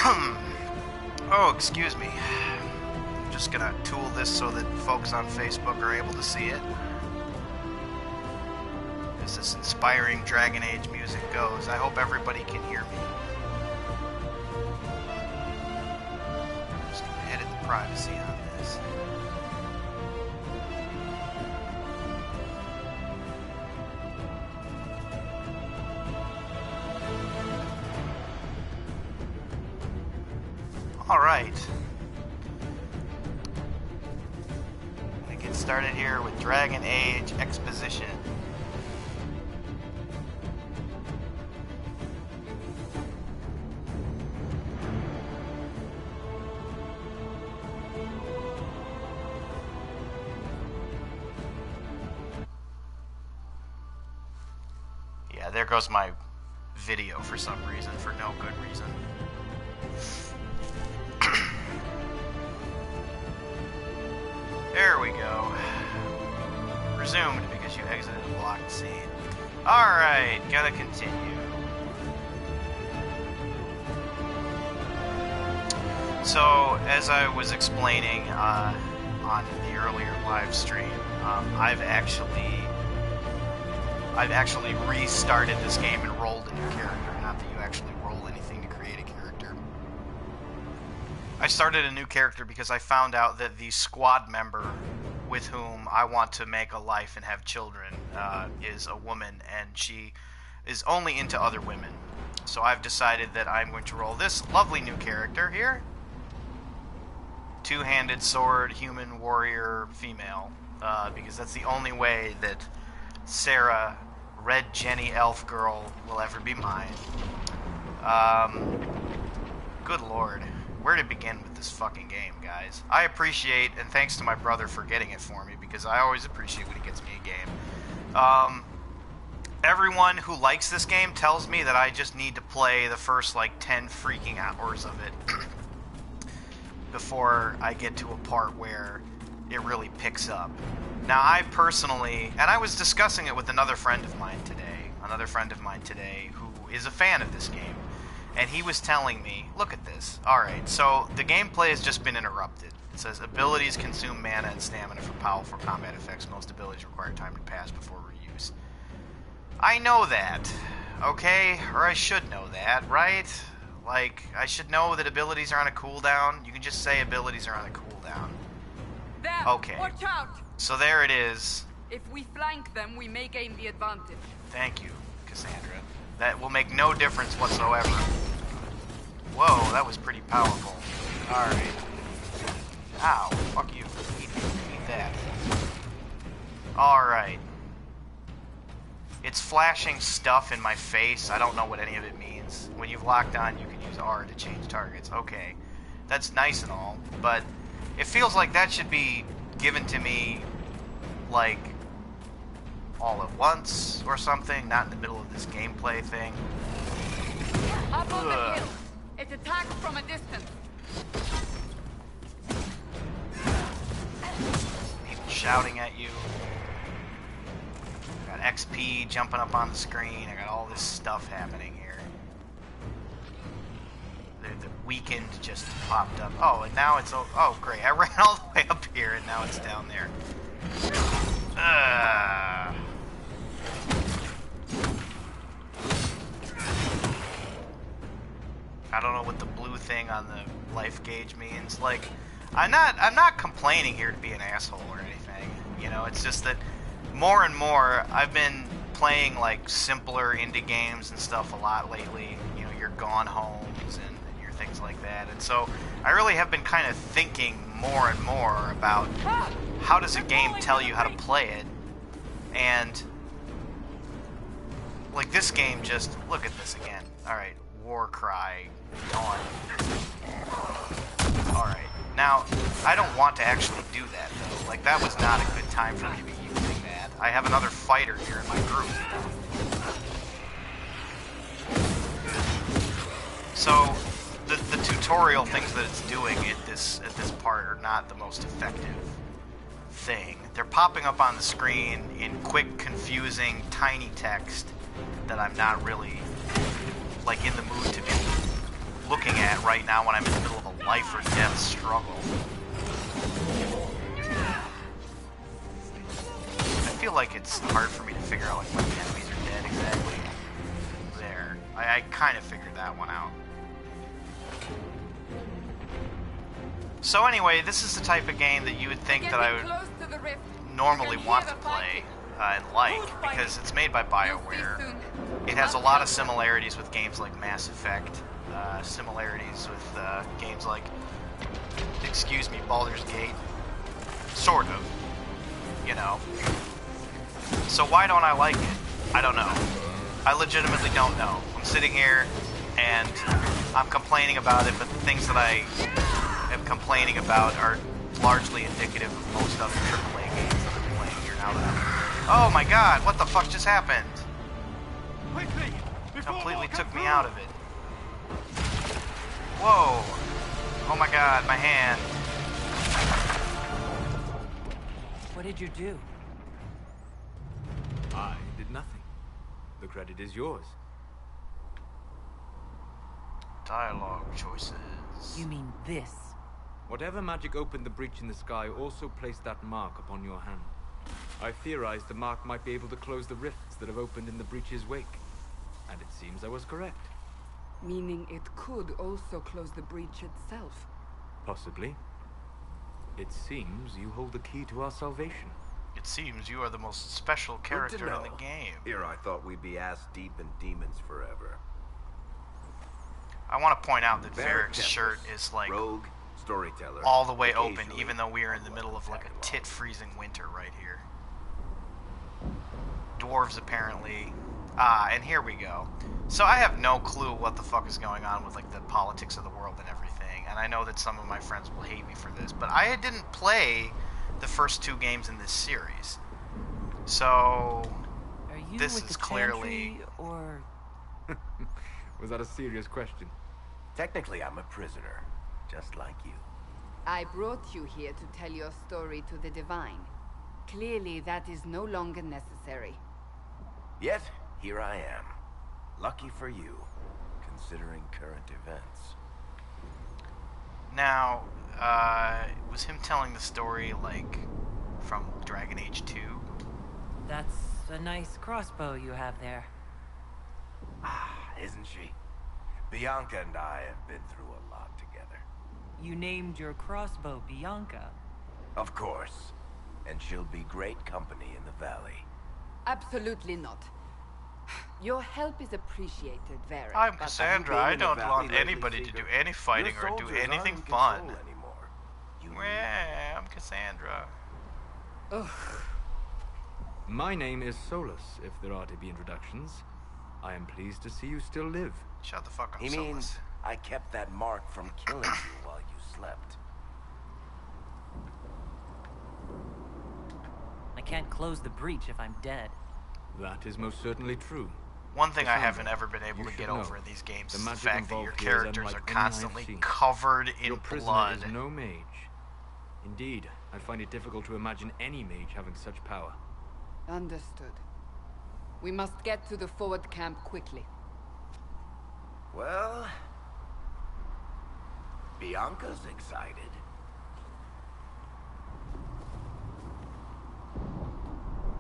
Oh, excuse me. I'm just gonna tool this so that folks on Facebook are able to see it. As this inspiring Dragon Age music goes, I hope everybody can hear me. I'm just gonna edit the privacy on this. Alright. I'm gonna get started here with Dragon Age Exposition. Yeah, there goes my video for some reason, for no good reason. There we go. Resumed because you exited a blocked scene. Alright, gotta continue. So, as I was explaining on the earlier live stream, I've actually restarted this game and rolled a new character. Not that you actually roll anything to create a character. I started a new character because I found out that the squad member with whom I want to make a life and have children is a woman, and she is only into other women. So I've decided that I'm going to roll this lovely new character here. Two-handed sword, human, warrior, female. Because that's the only way that Sarah, Red Jenny Elf Girl, will ever be mine. Good lord. Where to begin with this fucking game, guys? I appreciate, and thanks to my brother for getting it for me, because I always appreciate when he gets me a game. Everyone who likes this game tells me that I just need to play the first, like, 10 freaking hours of it before I get to a part where it really picks up. Now, I personally, and I was discussing it with another friend of mine today, who is a fan of this game. And he was telling me, look at this. Alright, so the gameplay has just been interrupted. It says, abilities consume mana and stamina for powerful combat effects. Most abilities require time to pass before reuse. I know that, okay? Or I should know that, right? Like, I should know that abilities are on a cooldown. You can just say abilities are on a cooldown. There, okay. Watch out! So there it is. If we flank them, we may gain the advantage. Thank you, Cassandra. That will make no difference whatsoever. Whoa, that was pretty powerful. Alright. Ow, fuck you. Eat that. Alright. It's flashing stuff in my face. I don't know what any of it means. When you've locked on, you can use R to change targets. Okay. That's nice and all, but it feels like that should be given to me, like, all at once or something, not in the middle of this gameplay thing. Up on the hill. It attacks from a distance. People shouting at you. I got XP jumping up on the screen. I got all this stuff happening here. The weekend just popped up. Oh, and now it's... Oh, great. I ran all the way up here, and now it's down there. I don't know what the blue thing on the life gauge means. Like, I'm not complaining here to be an asshole or anything. You know, it's just that more and more I've been playing like simpler indie games and stuff a lot lately. You know, your Gone Homes and your things like that. And so I really have been kind of thinking more and more about how does a game tell you how to play it. And like this game just, look at this again. Alright, Warcry, Dawn. Alright, now, I don't want to actually do that though. Like, that was not a good time for me to be using that. I have another fighter here in my group. So, the tutorial things that it's doing at this part are not the most effective thing. They're popping up on the screen in quick, confusing, tiny text that I'm not really, like, in the mood to be looking at right now when I'm in the middle of a life or death struggle. I feel like it's hard for me to figure out like when the enemies are dead exactly. There. I kind of figured that one out. So anyway, this is the type of game that you would think that I would normally want to play and like, because it's made by BioWare. It has a lot of similarities with games like Mass Effect, similarities with games like, excuse me, Baldur's Gate. Sort of. You know. So why don't I like it? I don't know. I legitimately don't know. I'm sitting here and I'm complaining about it, but the things that I am complaining about are largely indicative of most other AAA games that I'm playing here now that oh my god, what the fuck just happened? Completely took me out of it. Whoa. Oh my god, my hand. What did you do? I did nothing. The credit is yours. Dialogue choices. You mean this? Whatever magic opened the breach in the sky also placed that mark upon your hand. I theorized the mark might be able to close the rifts that have opened in the breach's wake. And it seems I was correct. Meaning it could also close the breach itself. Possibly. It seems you hold the key to our salvation. It seems you are the most special character in the game. Here I thought we'd be ass deep in demons forever. I want to point out that Varric Varric's shirt is like rogue, storyteller, all the way open, occasionally even though we are in the middle of like a tit-freezing winter right here. Dwarves apparently. Ah, and here we go. So I have no clue what the fuck is going on with like the politics of the world and everything, and I know that some of my friends will hate me for this, but I didn't play the first two games in this series. So Are you this with is the clearly Chantry, or Was that a serious question? Technically, I'm a prisoner, just like you. I brought you here to tell your story to the Divine. Clearly, that is no longer necessary. Yet, here I am. Lucky for you, considering current events. now was him telling the story like from Dragon Age 2? that's a nice crossbow you have there. Ah, isn't she? Bianca and I have been through a lot together. You named your crossbow Bianca. Of course. And she'll be great company in the valley. Absolutely not. Your help is appreciated, Varric. I'm but- Cassandra. I don't want anybody to do any fighting or do anything fun. Yeah, I'm Cassandra. Ugh. My name is Solus, if there are to be introductions. I am pleased to see you still live. Shut the fuck up, He Solus. means I kept that mark from killing you while you slept. I can't close the breach if I'm dead. That is most certainly true. One thing I Cassandra, haven't ever been able you to should get know, over in these games the is the magic fact that your involved here is characters unlike are any I have constantly seen. covered in Your prisoner blood. is no mage. Indeed, I find it difficult to imagine any mage having such power. Understood. We must get to the forward camp quickly. Well, Bianca's excited.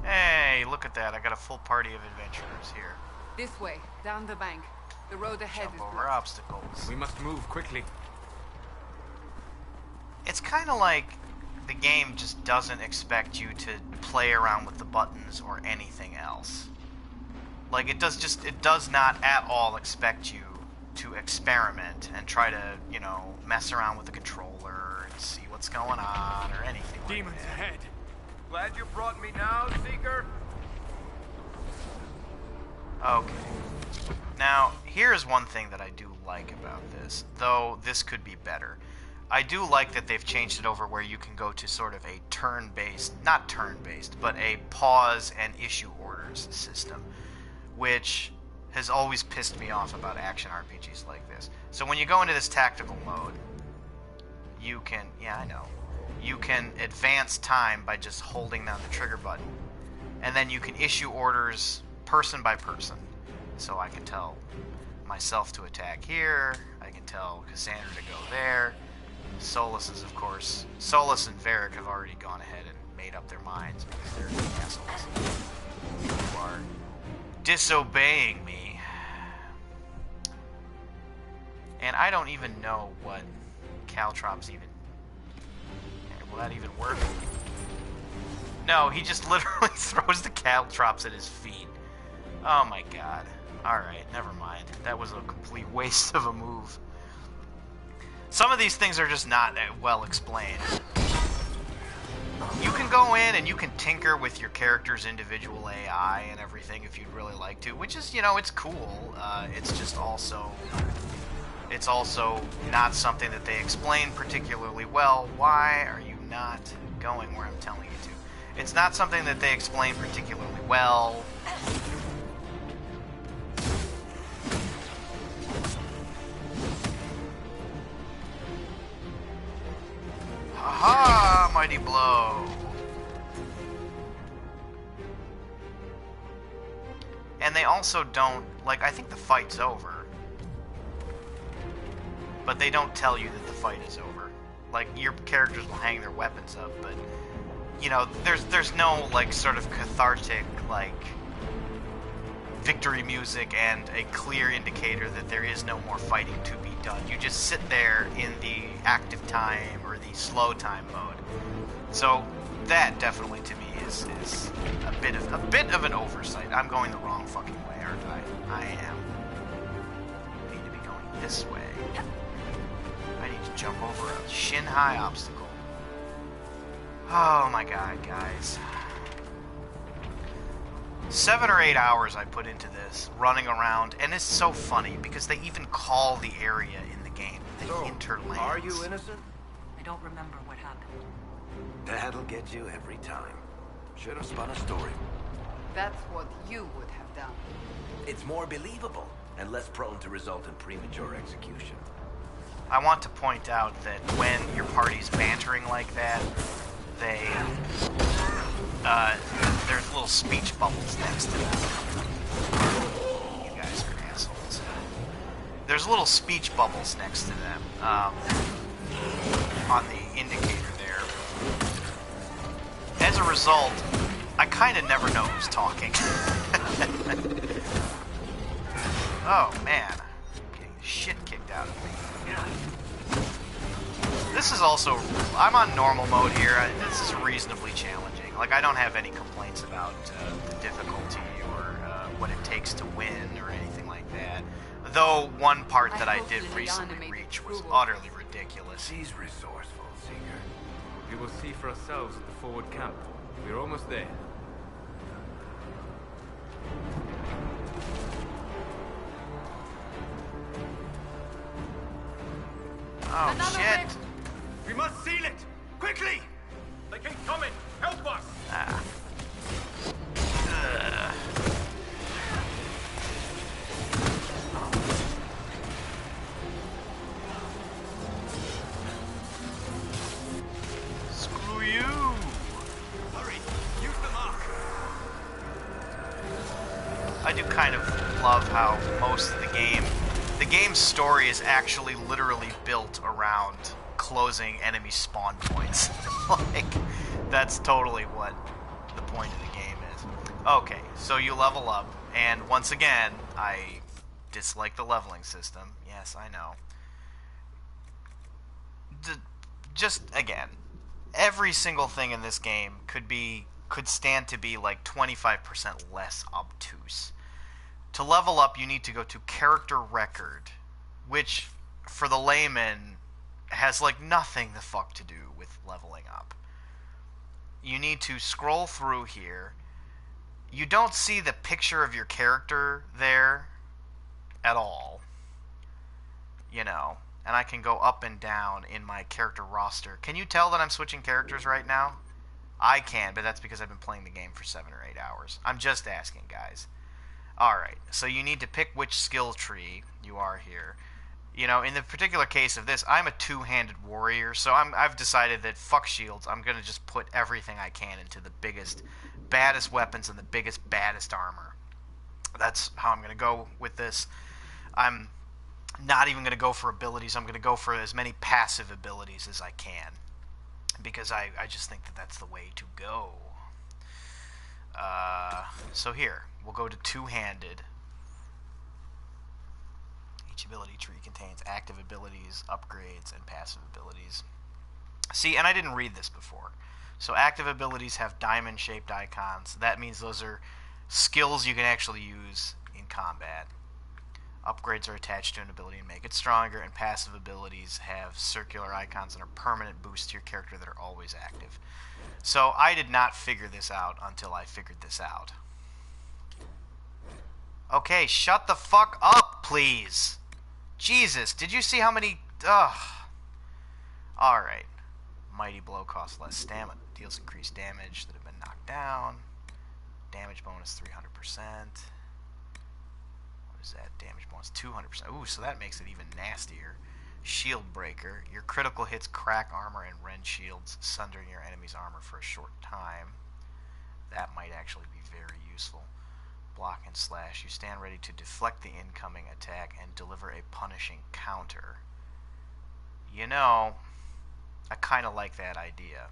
Hey, look at that. I got a full party of adventurers here. This way, down the bank. The road ahead Jump is over blocked. obstacles. We must move quickly. It's kind of like the game just doesn't expect you to play around with the buttons or anything else. Like it does not at all expect you to experiment and try to, you know, mess around with the controller and see what's going on or anything Demons like that. ahead. Glad you brought me now, Seeker. Okay. Now, here's one thing that I do like about this, though this could be better. I do like that they've changed it over where you can go to sort of a turn-based, not turn-based, but a pause and issue orders system, which has always pissed me off about action RPGs like this. So when you go into this tactical mode, you can, yeah, I know, you can advance time by just holding down the trigger button, and then you can issue orders person by person. So I can tell myself to attack here. I can tell Cassandra to go there. Solus is, of course... Solus and Varric have already gone ahead and made up their minds because they're assholes. You are disobeying me. And I don't even know what caltrops even... Will that even work? No, he just literally throws the caltrops at his feet. Oh my god. Alright, never mind. That was a complete waste of a move. Some of these things are just not that well explained. You can go in and you can tinker with your character's individual AI and everything if you'd really like to, which is, you know, it's cool. It's just also... It's also not something that they explain particularly well. Why are you not going where I'm telling you to? It's not something that they explain particularly well. Aha! Mighty blow. And they also don't, like, I think the fight's over. But they don't tell you that the fight is over. Like, your characters will hang their weapons up, but, you know, there's no, like, sort of cathartic, like, victory music and a clear indicator that there is no more fighting to be done. You just sit there in the active time or the slow time mode. So that definitely to me is a bit of an oversight. I'm going the wrong fucking way, aren't I? I am. I need to be going this way. I need to jump over a shin-high obstacle. Oh my god, guys. 7 or 8 hours I put into this, running around, and it's so funny because they even call the area in the game the Hinterlands. Are you innocent? I don't remember what happened. That'll get you every time. Should have spun a story. That's what you would have done. It's more believable and less prone to result in premature execution. I want to point out that when your party's bantering like that, there's little speech bubbles next to them. You guys are assholes. There's little speech bubbles next to them on the indicator there. As a result, I kind of never know who's talking. Oh man, I'm getting the shit kicked out of me. This is also, I'm on normal mode here. This is reasonably challenging. Like, I don't have any complaints about the difficulty or what it takes to win or anything like that. Though one part that I did recently reach was utterly ridiculous. She's resourceful, Seeker. We will see for ourselves at the forward camp. We're almost there. Oh, Another shit. rift. We must seal it! Quickly! They keep coming! Help us! Ah. Ugh. Screw you! Hurry! Use the mark! I do kind of love how most of the game's story is actually literally built around closing enemy spawn points. Like, that's totally what the point of the game is. Okay, so you level up, and once again, I dislike the leveling system. Yes, I know. Just, again, every single thing in this game could stand to be like 25% less obtuse. To level up, you need to go to character record, which, for the layman, has like nothing the fuck to do with leveling up. You need to scroll through here. You don't see the picture of your character there at all. You know, and I can go up and down in my character roster. Can you tell that I'm switching characters right now? I can, but that's because I've been playing the game for 7 or 8 hours. I'm just asking, guys. Alright, so you need to pick which skill tree you are here. You know, in the particular case of this, I'm a two-handed warrior, so I've decided that fuck shields, I'm going to just put everything I can into the biggest, baddest weapons and the biggest, baddest armor. That's how I'm going to go with this. I'm not even going to go for abilities. I'm going to go for as many passive abilities as I can. Because I just think that that's the way to go. So here, we'll go to two-handed. Each ability tree contains active abilities, upgrades, and passive abilities. See, and I didn't read this before. So active abilities have diamond-shaped icons. That means those are skills you can actually use in combat. Upgrades are attached to an ability and make it stronger, and passive abilities have circular icons and are permanent boosts to your character that are always active. So I did not figure this out until I figured this out. Okay, shut the fuck up, please. Jesus, did you see how many... Ugh. Alright. Mighty Blow costs less stamina. Deals increased damage that have been knocked down. Damage bonus 300%. What is that? Damage bonus 200%. Ooh, so that makes it even nastier. Shield Breaker. Your critical hits crack armor and rend shields, sundering your enemy's armor for a short time. That might actually be very useful. Block and slash. You stand ready to deflect the incoming attack and deliver a punishing counter. You know, I kind of like that idea.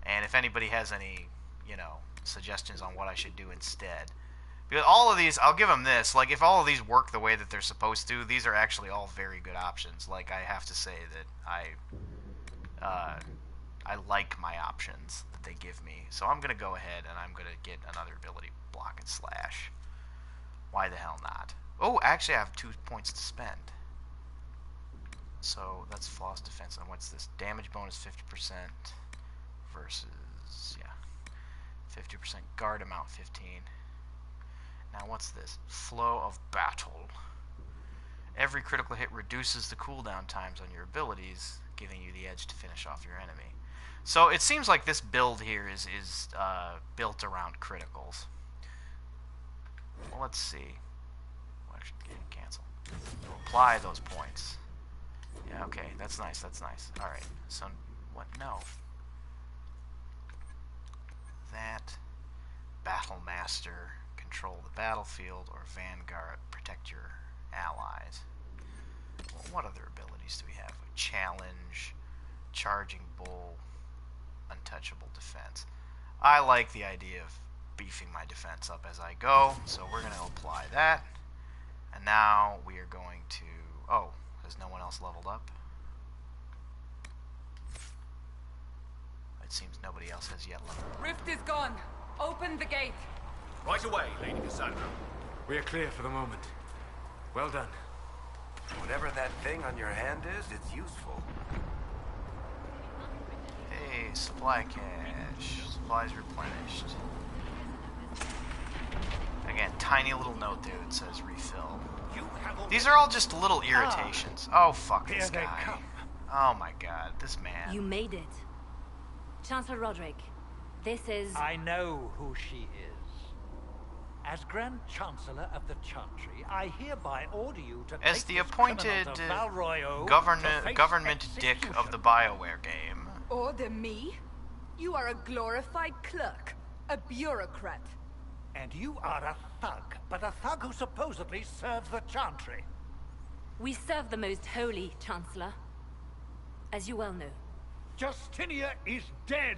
And if anybody has any, you know, suggestions on what I should do instead. Because all of these, I'll give them this, like, if all of these work the way that they're supposed to, these are actually all very good options. Like, I have to say that I like my options that they give me. So I'm going to go ahead and I'm going to get another ability, block and slash. Why the hell not? Oh, actually I have 2 points to spend. So that's flawless defense. And what's this? Damage bonus 50% versus, yeah, 50% guard amount 15. Now what's this? Flow of battle. Every critical hit reduces the cooldown times on your abilities, giving you the edge to finish off your enemy. So it seems like this build here is built around criticals. Well, let's see. Well, actually, cancel. We'll apply those points. Yeah, okay, that's nice, that's nice. Alright, so, what? No. That. Battle Master, control the battlefield, or Vanguard, protect your allies. Well, what other abilities do we have? Challenge, Charging Bull, Untouchable Defense. I like the idea of beefing my defense up as I go, so we're going to apply that. And now we are going to... Oh, has no one else leveled up? It seems nobody else has yet leveled up. Rift is gone. Open the gate. Right away, Lady Cassandra. We are clear for the moment. Well done. Whatever that thing on your hand is, it's useful. Hey, supply cache. Supplies replenished. Again, tiny little note there that says refill. These are all just little irritations. Oh, fuck this guy. Oh my god, this man. You made it. Chancellor Roderick, this is... I know who she is. As Grand Chancellor of the Chantry, I hereby order you to as the appointed government dick of the BioWare game. Order me? You are a glorified clerk. A bureaucrat. And you are a thug, but a thug who supposedly serves the Chantry. We serve the most holy, Chancellor. As you well know. Justinia is dead!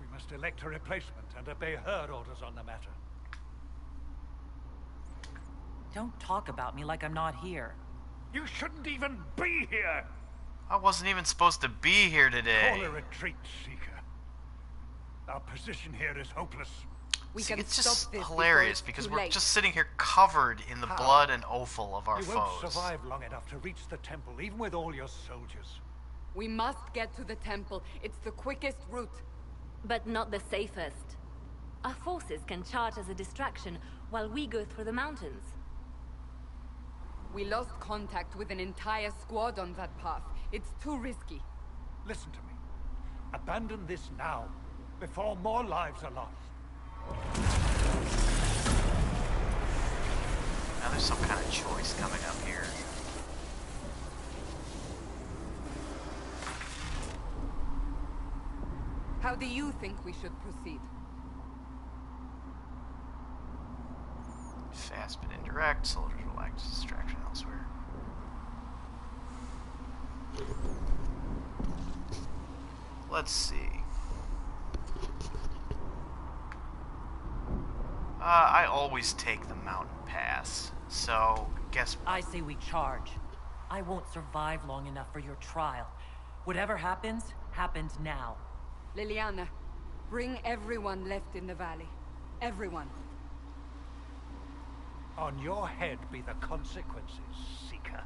We must elect a replacement and obey her orders on the matter. Don't talk about me like I'm not here. You shouldn't even be here! I wasn't even supposed to be here today. Call a retreat, Seeker. Our position here is hopeless. See, it's just hilarious because we're just sitting here covered in the blood and offal of our foes. You won't survive long enough to reach the temple, even with all your soldiers. We must get to the temple. It's the quickest route. But not the safest. Our forces can charge as a distraction while we go through the mountains. We lost contact with an entire squad on that path. It's too risky. Listen to me. Abandon this now, before more lives are lost. Now there's some kind of choice coming up here. How do you think we should proceed? Fast but indirect. direct. Soldiers will act as distraction elsewhere. Let's see. I always take the mountain pass, so guess what? I say we charge. I won't survive long enough for your trial. Whatever happens, happens now. Liliana, bring everyone left in the valley. Everyone. On your head be the consequences, Seeker.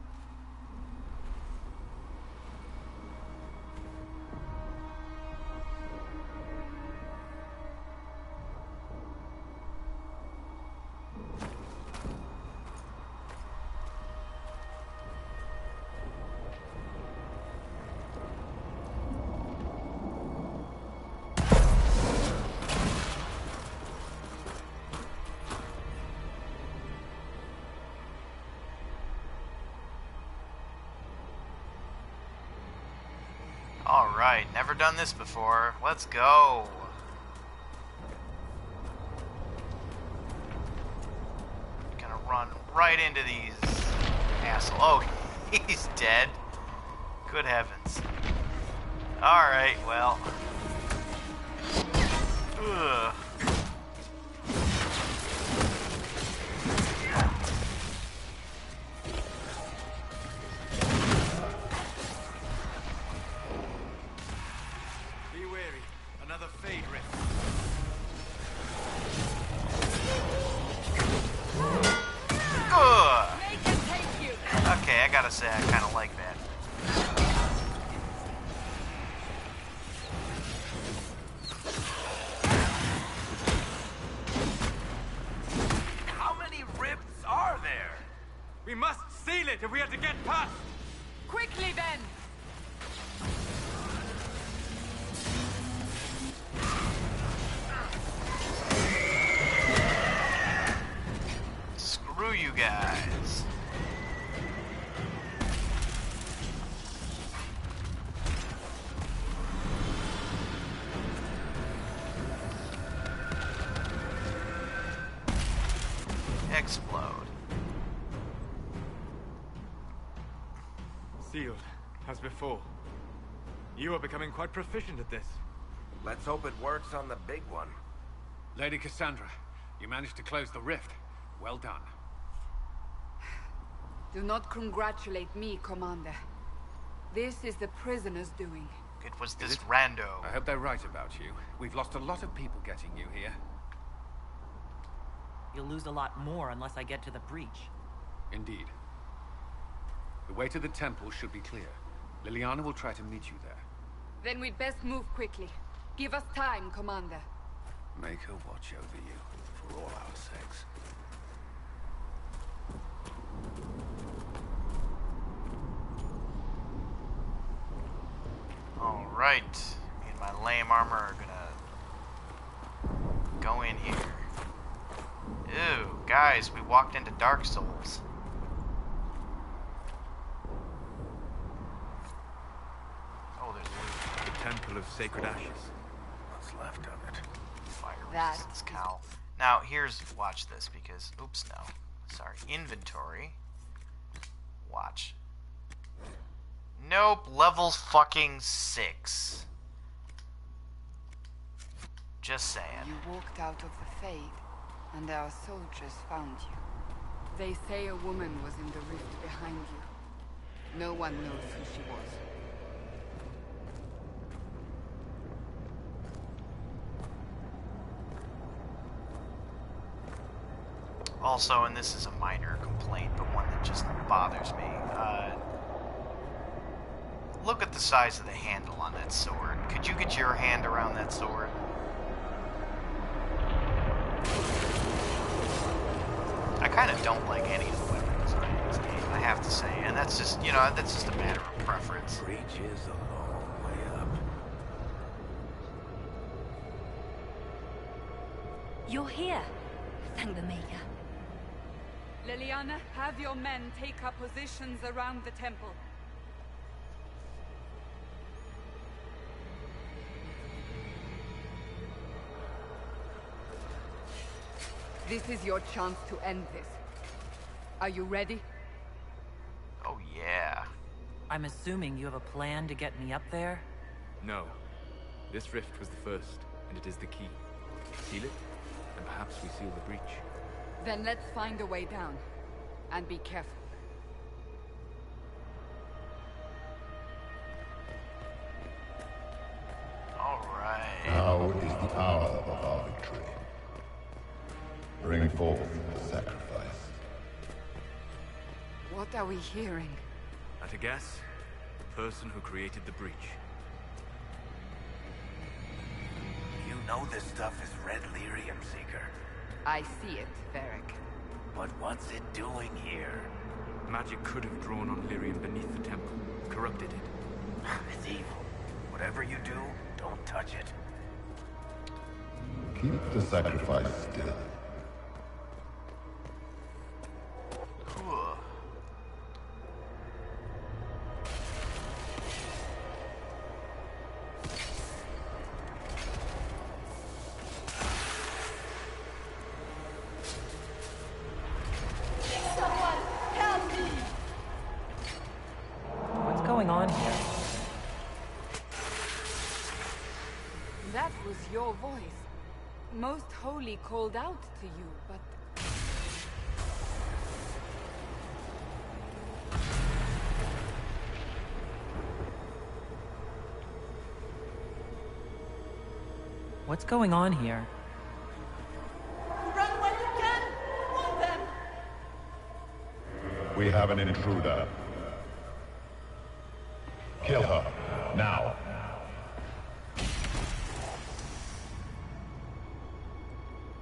Alright, never done this before. Let's go. Gonna run right into these assholes. Oh, he's dead. Good heavens. Alright, well. Ugh. I gotta say, I kind of like that. How many rifts are there? We must seal it if we are to get past! Quickly, then! Screw you guys. Explode. Sealed, as before. You are becoming quite proficient at this. Let's hope it works on the big one. Lady Cassandra, you managed to close the rift. Well done. Do not congratulate me, Commander. This is the prisoner's doing. It was this rando. I hope they're right about you. We've lost a lot of people getting you here. You'll lose a lot more unless I get to the breach. Indeed. The way to the temple should be clear. Liliana will try to meet you there. Then we'd best move quickly. Give us time, Commander. Make her watch over you, for all our sakes. Alright. Me and my lame armor are gonna go in here. Ew, guys, we walked into Dark Souls. Oh, there's loot. The Temple of Sacred Ashes. What's left of it? Fire That resistance cowl. Now, here's, watch this, because, oops, no. Sorry, inventory. Watch. Nope, level fucking 6. Just saying. You walked out of the Fade, and our soldiers found you. They say a woman was in the rift behind you. No one knows who she was. Also, and this is a minor complaint, but one that just bothers me. Look at the size of the handle on that sword. Could you get your hand around that sword? I kind of don't like any of the weapon design in this game, I have to say. And that's just, you know, that's just a matter of preference. Breach is a long way up. You're here. Thank the Maker. Liliana, have your men take up positions around the temple. This is your chance to end this. Are you ready? Oh, yeah. I'm assuming you have a plan to get me up there? No. This rift was the first, and it is the key. Seal it, and perhaps we seal the breach. Then let's find a way down. And be careful. Alright. Now is the hour of our victory. Bring forth the sacrifice. What are we hearing? At a guess, the person who created the breach. You know this stuff is red lyrium, Seeker. I see it, Varric. But what's it doing here? Magic could have drawn on lyrium beneath the temple, corrupted it. It's evil. Whatever you do, don't touch it. Keep the sacrifice still. Cool. What's going on here? That was your voice. Most Holy called out to you, but... What's going on here? Run when you can! Want them! We have an intruder. Kill her, now.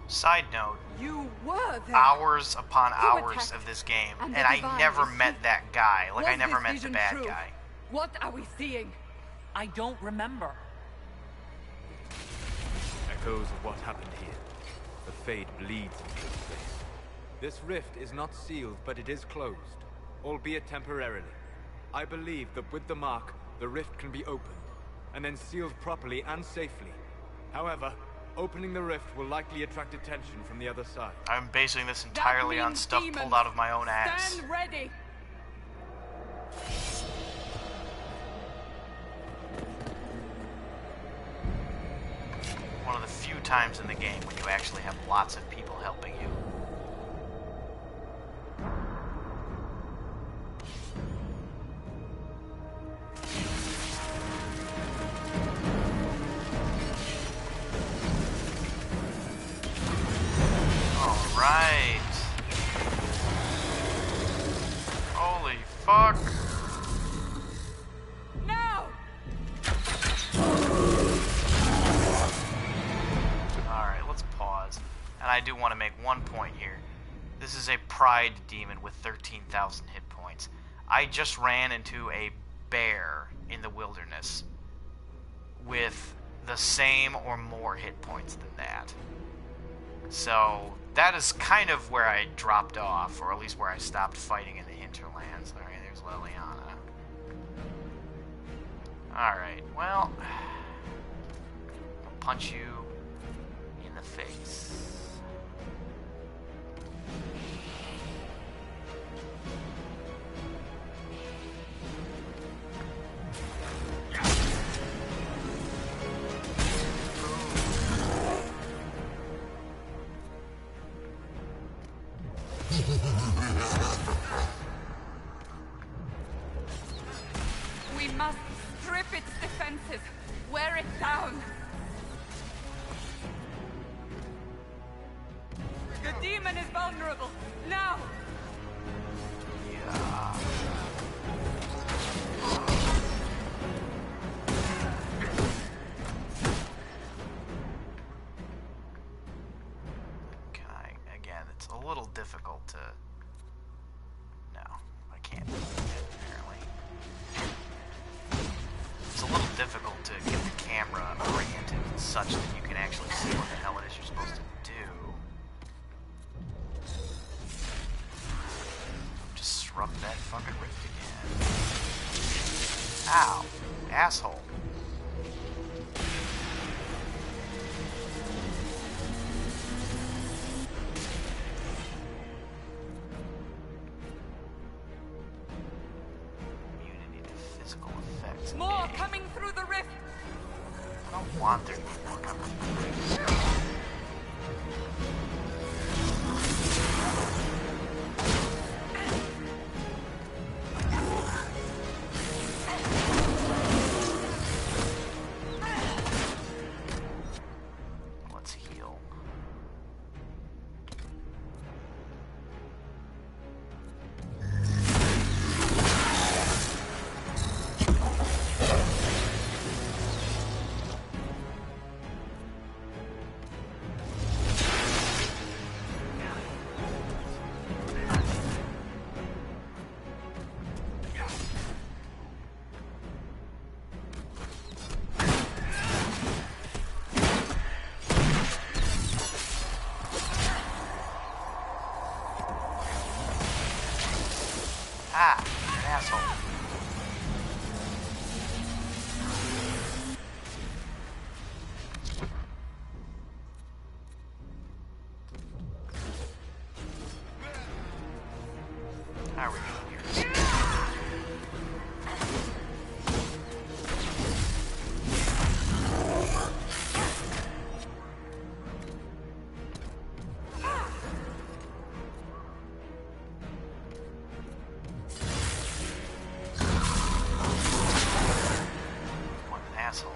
Side note, You were there! hours upon Who hours attacked of this game, and and the I divine never is met he? that guy. Like, I Was never this met the vision bad true? guy. What are we seeing? I don't remember. Echoes of what happened here. The fade bleeds into this place. This rift is not sealed, but it is closed, albeit temporarily. I believe that with the mark, the rift can be opened, and then sealed properly and safely. However, opening the rift will likely attract attention from the other side. I'm basing this entirely on means stuff demons. pulled out of my own ass. Stand ready! One of the few times in the game when you actually have lots of people helping you. Alright. Holy fuck. Now! Alright, let's pause. And I do want to make one point here. This is a pride demon with 13,000 hit points. I just ran into a bear in the wilderness with the same or more hit points than that. So that is kind of where I dropped off, or at least where I stopped fighting in the hinterlands. Alright, there's Liliana. Alright, well, I'll punch you in the face. We must strip its defenses. Wear it down. The demon is vulnerable. Now! Yeah. Can I, again, it's a little difficult to... No, I can't do it, apparently. It's a little difficult to get the camera oriented such that you can actually see what the hell it is you're supposed to do. Disrupt that fucking rift again. Ow, asshole. physical effects. More coming through the rift! I don't want there to be more coming through the rift. Let's heal. Ah, you're an asshole. How are we doing here? What an asshole.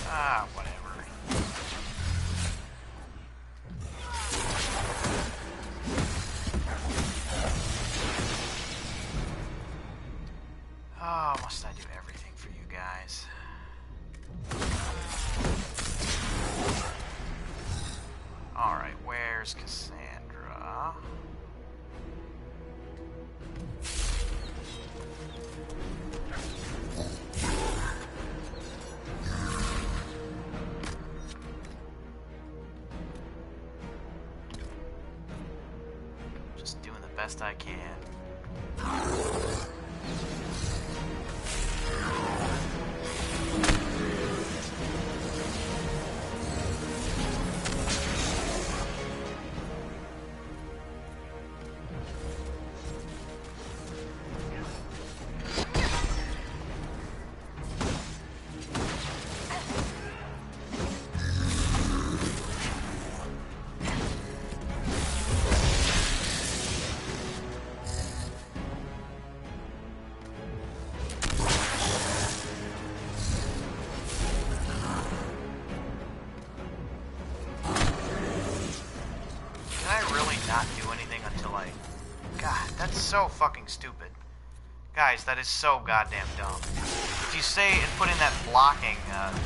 Ah, whatever. Oh, must I do everything for you guys? Alright, where's Cassandra? Just doing the best I can. Can I really not do anything until I... God, that's so fucking stupid. Guys, that is so goddamn dumb. If you say and put in that blocking order,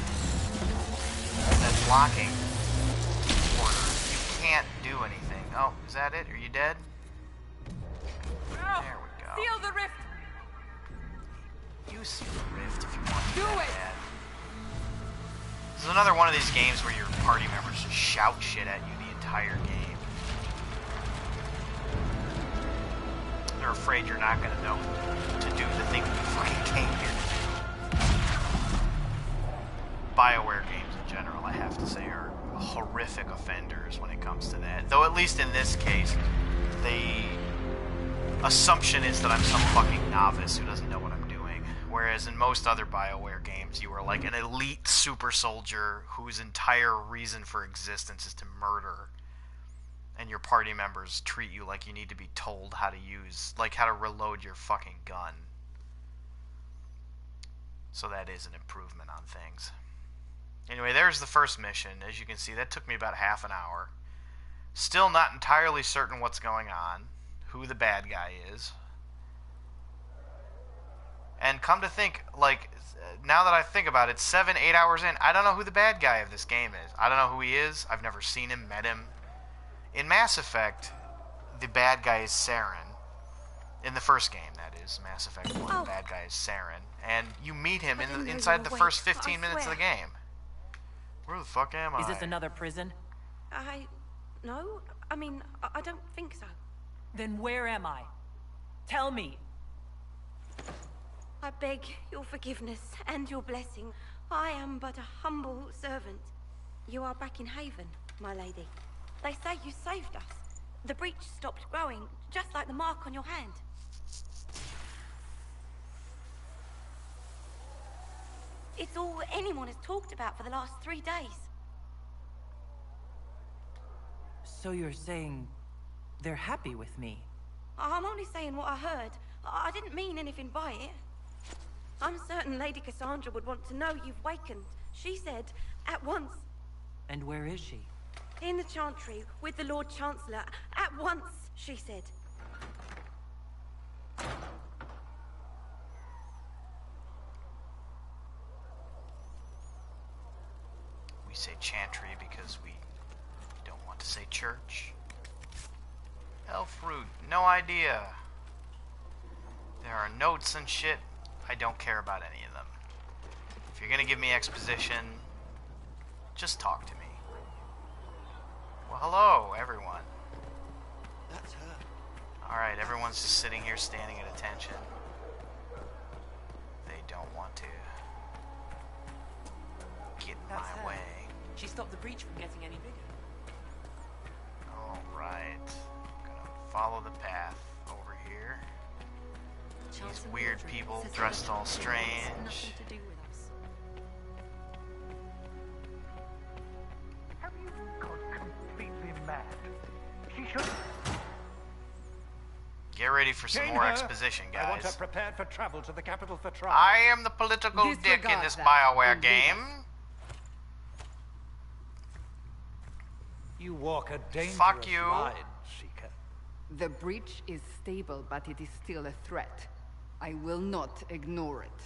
you can't do anything. Oh, is that it? Are you dead? There we go. Seal the rift! You seal the rift if you want to Do that it! bad. This is another one of these games where your party members just shout shit at you the entire game. They're afraid you're not going to know to do the thing that you fucking came here to do. BioWare games in general, I have to say, are horrific offenders when it comes to that. Though at least in this case, the assumption is that I'm some fucking novice who doesn't know what I'm doing. Whereas in most other BioWare games, you are like an elite super soldier whose entire reason for existence is to murder. And your party members treat you like you need to be told how to use, like how to reload your fucking gun. So that is an improvement on things. Anyway, there's the first mission. As you can see, that took me about half an hour. Still not entirely certain what's going on, who the bad guy is. And come to think, like, now that I think about it, 7-8 hours in, I don't know who the bad guy of this game is. I don't know who he is. I've never seen him, met him. In Mass Effect, the bad guy is Saren. In the first game, that is, Mass Effect 1, the bad guy is Saren. And you meet him inside the first 15 minutes of the game. Where the fuck am I? Is this another prison? No. I mean, I don't think so. Then where am I? Tell me. I beg your forgiveness and your blessing. I am but a humble servant. You are back in Haven, my lady. They say you saved us. The breach stopped growing, just like the mark on your hand. It's all anyone has talked about for the last 3 days. So you're saying they're happy with me? I'm only saying what I heard. I didn't mean anything by it. I'm certain Lady Cassandra would want to know you've wakened. She said, at once. And where is she? In the Chantry, with the Lord Chancellor. At once, she said. We say chantry because we don't want to say church. Elf root, no idea. There are notes and shit. I don't care about any of them. If you're gonna give me exposition, just talk to me. Well, hello, everyone. That's her. Alright, everyone's just sitting here standing at attention. They don't want to get in my way. She stopped the breach from getting any bigger. Alright. Gonna follow the path over here. These weird people dressed all strange. Nothing to do with us. Have you gone completely mad? She should... Get ready for some more exposition, guys. I want her prepared for travel to the capital for trial. I am the political dick in this BioWare game. You walk a dangerous Fuck you. line, Seeker. The breach is stable, but it is still a threat. I will not ignore it.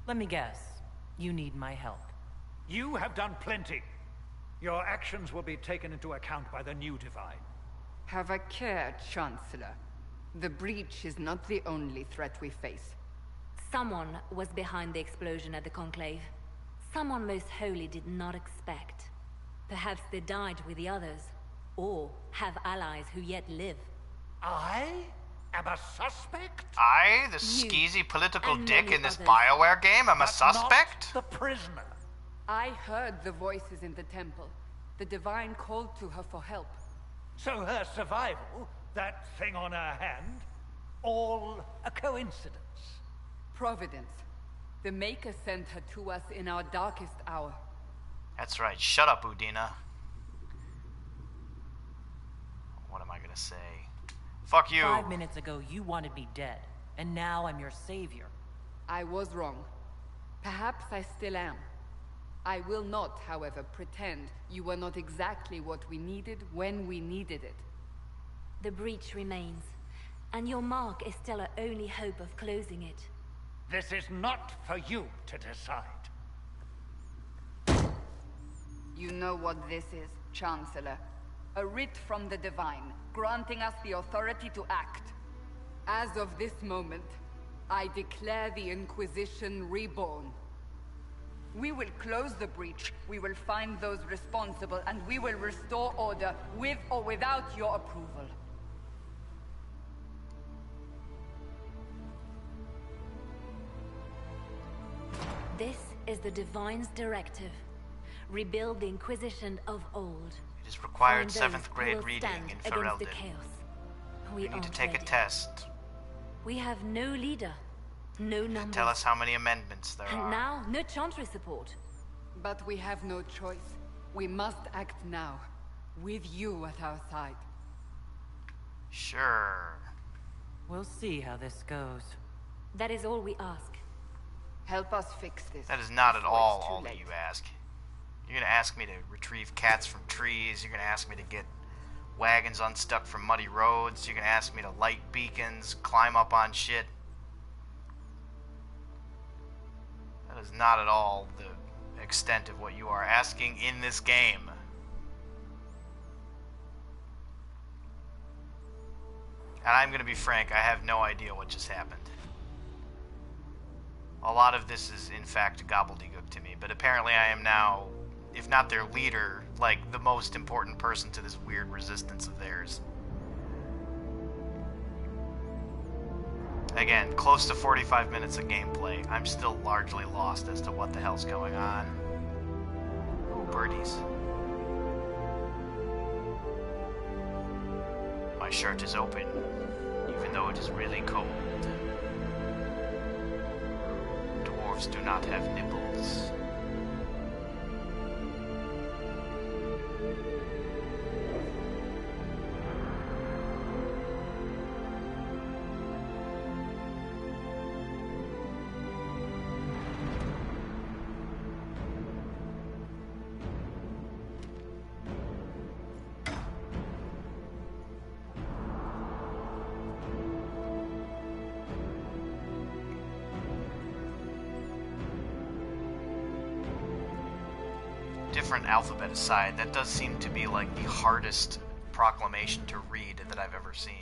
Let me guess. You need my help. You have done plenty. Your actions will be taken into account by the new Divine. Have a care, Chancellor. The breach is not the only threat we face. Someone was behind the explosion at the Conclave. Someone most holy did not expect. Perhaps they died with the others, or have allies who yet live. I am a suspect? I, the skeezy political dick in this BioWare game, am a suspect? Not the prisoner. I heard the voices in the temple. The Divine called to her for help. So her survival, that thing on her hand, all a coincidence. Providence. The Maker sent her to us in our darkest hour. That's right. Shut up, Udina. What am I gonna say? Fuck you. 5 minutes ago, you wanted me dead, and now I'm your savior. I was wrong. Perhaps I still am. I will not, however, pretend you were not exactly what we needed when we needed it. The breach remains, and your mark is still our only hope of closing it. This is not for you to decide. You know what this is, Chancellor. A writ from the Divine, granting us the authority to act. As of this moment, I declare the Inquisition reborn. We will close the breach, we will find those responsible, and we will restore order with or without your approval. This is the Divine's directive. Rebuild the Inquisition of old. It is required Find those 7th who grade will reading stand in against the Ferelden. chaos. We need to aren't take ready. a test. We have no leader, no numbers, Tell us how many amendments there and are. now no Chantry support. But we have no choice. We must act now, with you at our side. Sure. We'll see how this goes. That is all we ask. Help us fix this. That is not at before it's too all that late. you ask. You're gonna ask me to retrieve cats from trees. You're gonna ask me to get wagons unstuck from muddy roads. You can ask me to light beacons, climb up on shit. That is not at all the extent of what you are asking in this game. And I'm going to be frank, I have no idea what just happened. A lot of this is, in fact, gobbledygook to me, but apparently I am now, if not their leader, like, the most important person to this weird resistance of theirs. Again, close to 45 minutes of gameplay. I'm still largely lost as to what the hell's going on. Ooh, birdies. My shirt is open, even though it is really cold. Dwarves do not have nipples. Different alphabet aside, that does seem to be like the hardest proclamation to read that I've ever seen.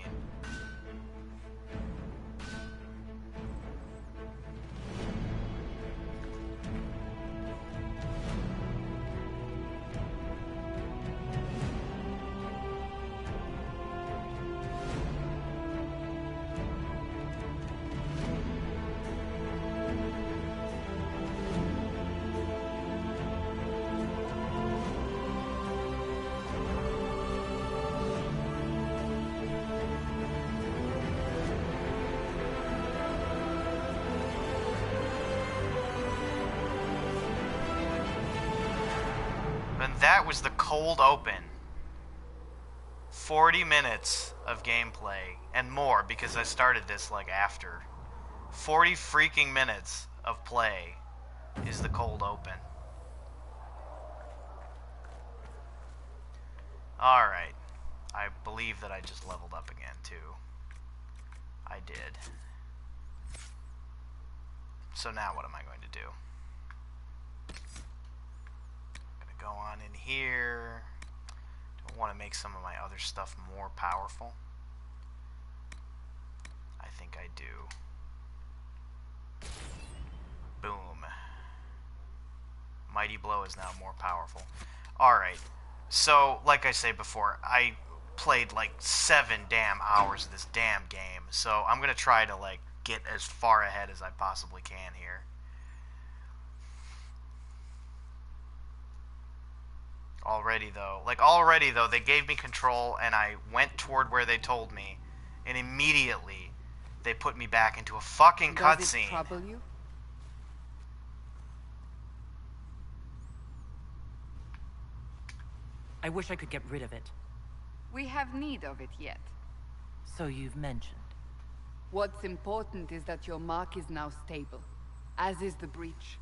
That was the cold open. 40 minutes of gameplay and more because I started this like after. 40 freaking minutes of play is the cold open. Alright. I believe that I just leveled up again too. I did. So now what am I going to do? Go on in here. Don't want to make some of my other stuff more powerful. I think I do. Boom. Mighty Blow is now more powerful. Alright. So, like I said before, I played like 7 damn hours of this damn game. So I'm going to try to like get as far ahead as I possibly can here. Already though, they gave me control and I went toward where they told me, and immediately they put me back into a fucking cutscene. Does it trouble you? I wish I could get rid of it. We have need of it yet. So you've mentioned. What's important is that your mark is now stable, as is the breach.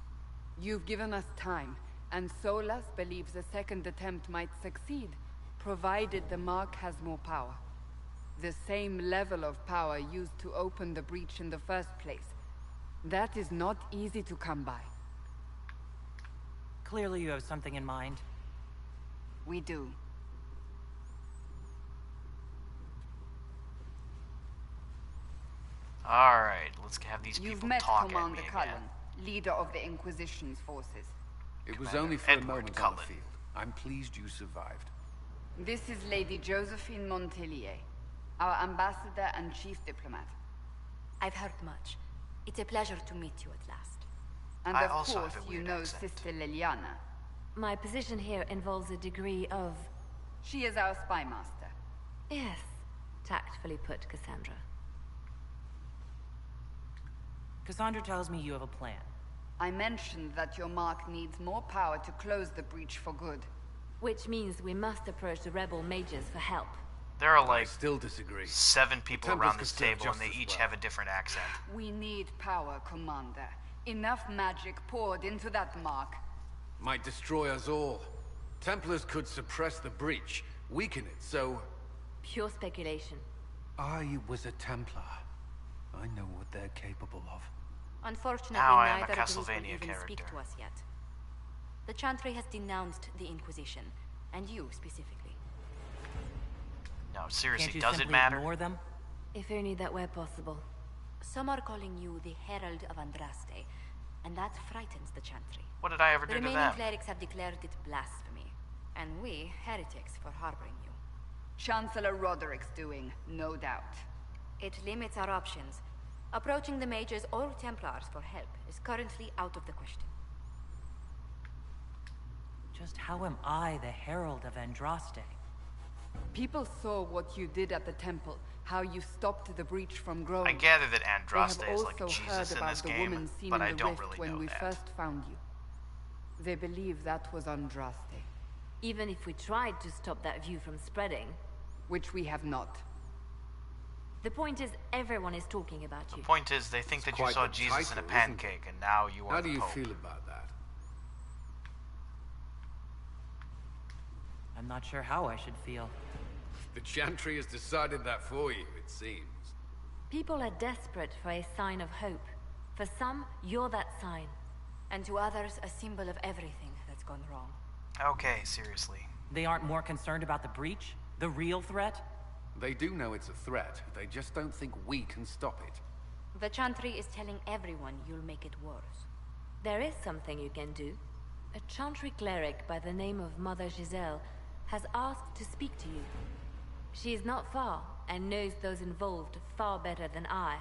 You've given us time. And Solas believes a second attempt might succeed, provided the mark has more power. The same level of power used to open the breach in the first place. That is not easy to come by. Clearly you have something in mind. We do. Alright, let's have these people talk at me again. You've met Commander Cullen, leader of the Inquisition's forces. It was only for a moment on the field. I'm pleased you survived. This is Lady Josephine Montelier, our ambassador and chief diplomat. I've heard much. It's a pleasure to meet you at last. And of course, you know Sister Liliana. My position here involves a degree of... She is our spy master. Yes, tactfully put, Cassandra. Cassandra tells me you have a plan. I mentioned that your mark needs more power to close the breach for good. Which means we must approach the rebel mages for help. There are like still disagree. 7 people around this table and they each have a different accent. We need power, Commander. Enough magic poured into that mark. Might destroy us all. Templars could suppress the breach, weaken it, so... Pure speculation. I was a Templar. I know what they're capable of. Unfortunately, Now I am a neither group will Castlevania even speak character. to us yet. The Chantry has denounced the Inquisition, and you specifically. No, seriously, Can't you does it simply matter? ignore them? If only that were possible. Some are calling you the Herald of Andraste, and that frightens the Chantry. What did I ever The do to remaining them? clerics have declared it blasphemy, and we, heretics, for harboring you. Chancellor Roderick's doing, no doubt. It limits our options. Approaching the mages or Templars for help is currently out of the question. Just how am I the Herald of Andraste? People saw what you did at the temple, how you stopped the breach from growing. I gather that They Andraste have is like also Jesus heard in about this the game, woman seen but in I the don't rift really when know we that. first found you. They believe that was Andraste, Even if we tried to stop that view from spreading, which we have not. the point is everyone is talking about The you. point is, they think that you quite saw the Jesus in a title, isn't pancake, and now you are How the do you Pope. feel about that? I'm not sure how I should feel. The Chantry has decided that for you, it seems. People are desperate for a sign of hope. For some, you're that sign. And to others, a symbol of everything that's gone wrong. Okay, seriously. They aren't more concerned about the breach? The real threat? They do know it's a threat. They just don't think we can stop it. The Chantry is telling everyone you'll make it worse. There is something you can do. A Chantry cleric by the name of Mother Giselle has asked to speak to you. She is not far and knows those involved far better than I.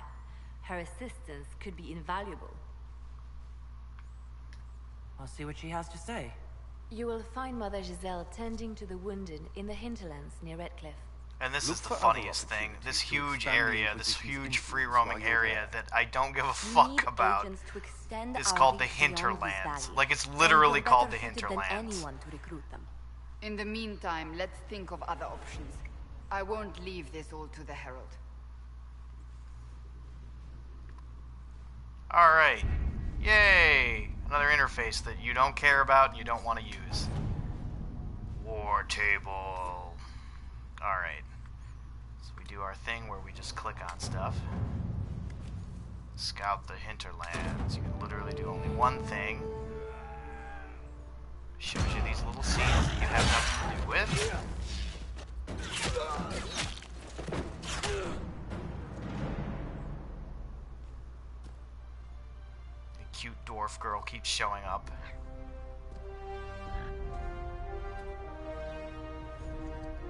Her assistance could be invaluable. I'll see what she has to say. You will find Mother Giselle tending to the wounded in the hinterlands near Redcliffe. And this Look is the for other funniest thing. This opportunities to huge expand the area, this Inquisition's huge influence free-roaming while you're area there. that I don't give a We fuck need about agents to extend is our called the reach beyond this Hinterlands. valley. Like, it's And literally you're called the better suited than Hinterlands. anyone to recruit them. In the meantime, let's think of other options. I won't leave this all to the Herald. Alright. Yay! Another interface that you don't care about and you don't want to use. War table. Alright. So we do our thing where we just click on stuff. Scout the hinterlands. You can literally do only one thing. Shows you these little scenes that you have nothing to do with. The cute dwarf girl keeps showing up.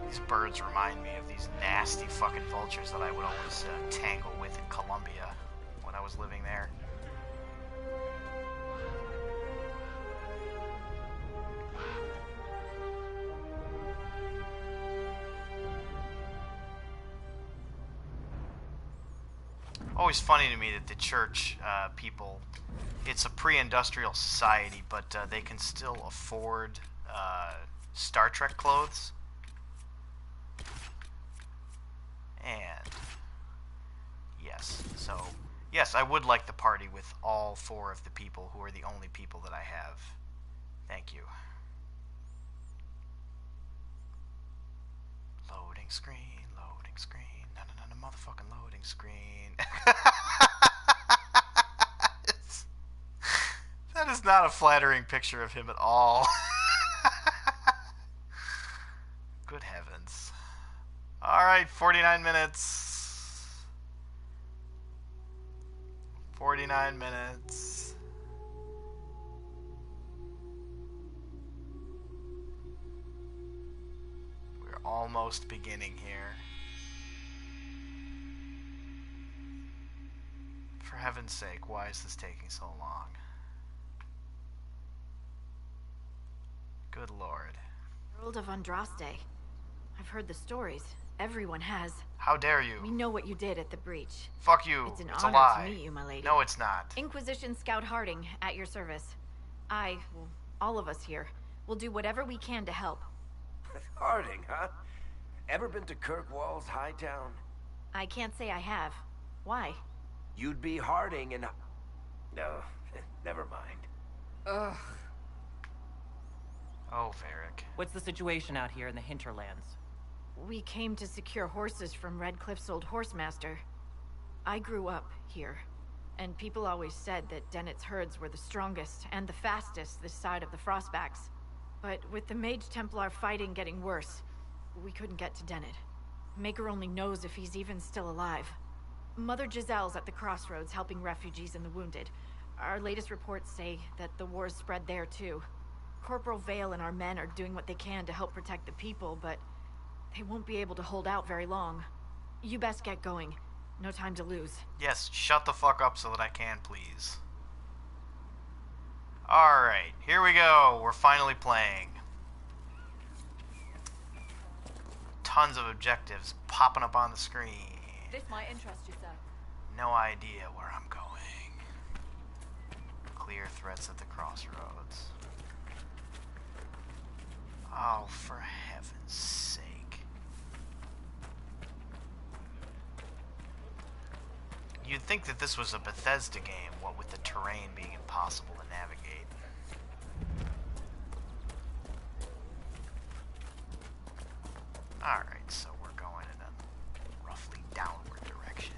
These birds remind me of these nasty fucking vultures that I would always tangle with in Colombia when I was living there. Always funny to me that the church people, it's a pre-industrial society, but they can still afford Star Trek clothes. And yes, so yes, I would like the party with all four of the people who are the only people that I have. Thank you. Loading screen, loading screen. No, motherfucking loading screen. That is not a flattering picture of him at all. Good heavens. Alright, 49 minutes. 49 minutes. We're almost beginning here. For heaven's sake, why is this taking so long? Good lord. Herald of Andraste. I've heard the stories. Everyone has. How dare you? We know what you did at the breach. Fuck you. It's an a honor lie. to meet you, my lady. No, it's not. Inquisition Scout Harding, at your service. Well, all of us here, will do whatever we can to help. Harding, huh? Ever been to Kirkwall's Hightown? I can't say I have. Why? You'd be Harding and... No, never mind. Ugh. Oh, Varric. What's the situation out here in the hinterlands? We came to secure horses from Redcliffe's old horsemaster. I grew up here, and people always said that Dennett's herds were the strongest and the fastest this side of the Frostbacks. But with the Mage Templar fighting getting worse, we couldn't get to Dennett. Maker only knows if he's even still alive. Mother Giselle's at the crossroads helping refugees and the wounded. Our latest reports say that the war's spread there too. Corporal Vale and our men are doing what they can to help protect the people, but they won't be able to hold out very long. You best get going. No time to lose. Yes, shut the fuck up so that I can, please. Alright, here we go. We're finally playing. Tons of objectives popping up on the screen. This might interest you, sir. No idea where I'm going. Clear threats at the crossroads. Oh, for heaven's sake. You'd think that this was a Bethesda game, what with the terrain being impossible to navigate. Alright, so we're going in a roughly downward direction.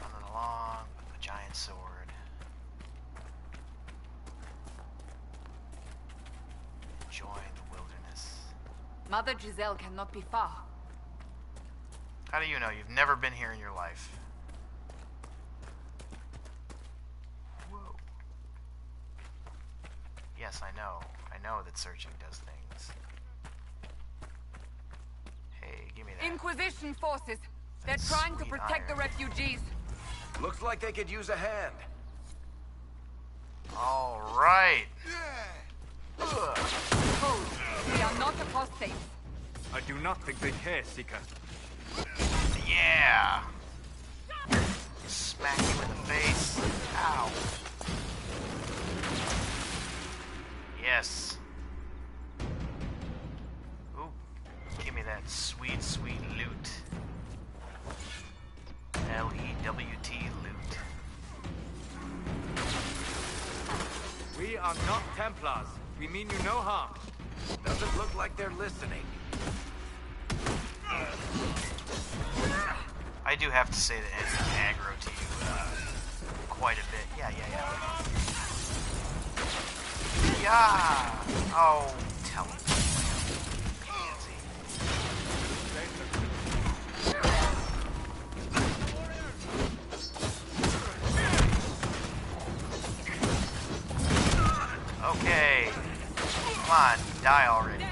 Running along with a giant sword. Enjoying the wilderness. Mother Giselle cannot be far. How do you know? You've never been here in your life. Whoa. Yes, I know. I know that searching does things. Hey, give me that. Inquisition forces. They're trying to protect the refugees. Looks like they could use a hand. All right. Hold. We are not apostates. I do not think they care, Seeker. Yeah. Smack you in the face. Ow. Yes. Ooh. Give me that sweet, sweet loot. L-E-W-T loot. We are not Templars. We mean you no harm. Doesn't look like they're listening. I do have to say that enemies aggro to you quite a bit. Yeah. Yeah! Oh, tell him. Pansy. Okay. Come on, die already.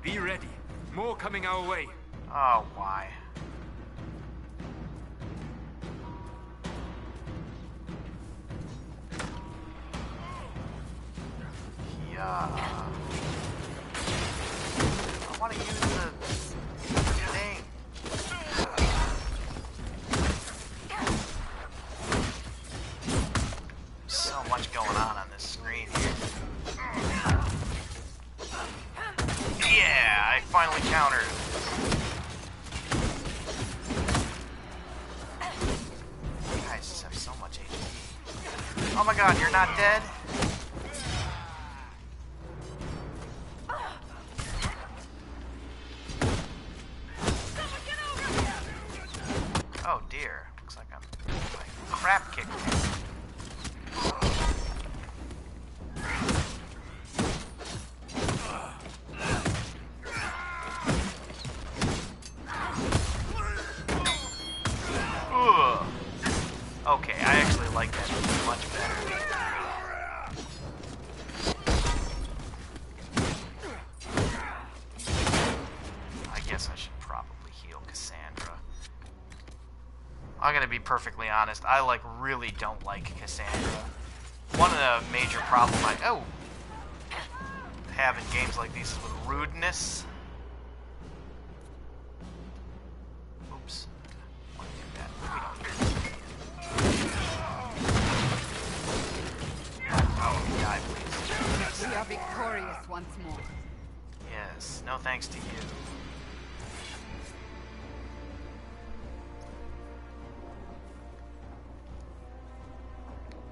Be ready. More coming our way. Oh, why? Yeah. I want to use the thing. So much going on this screen here. Yeah, I finally countered. You guys just have so much HP. Oh my god, you're not dead? Oh dear, looks like I'm crap kicking. Okay, I actually like that much better. I guess I should probably heal Cassandra. I'm gonna be perfectly honest, I really don't like Cassandra. One of the major problems I have in games like these is with rudeness. Oops. Want to do that. We don't do that. Oh, die, please. We are victorious once more. Yes, no thanks to you.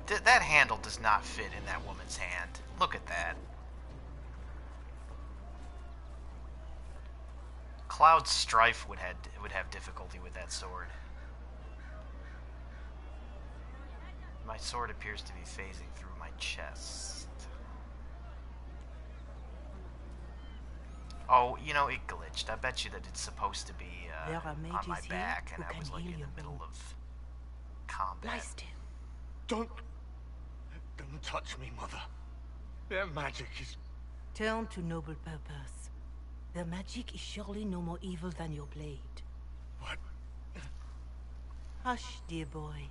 That handle does not fit in that woman's hand. Look at that. Cloud Strife would have difficulty with that sword. My sword appears to be phasing through my chest. Oh, you know, it glitched. I bet you that it's supposed to be on my back, and I was like in the middle of combat. Don't touch me, Mother. Their magic is... Turn to noble purpose. Their magic is surely no more evil than your blade. What? Hush, dear boy.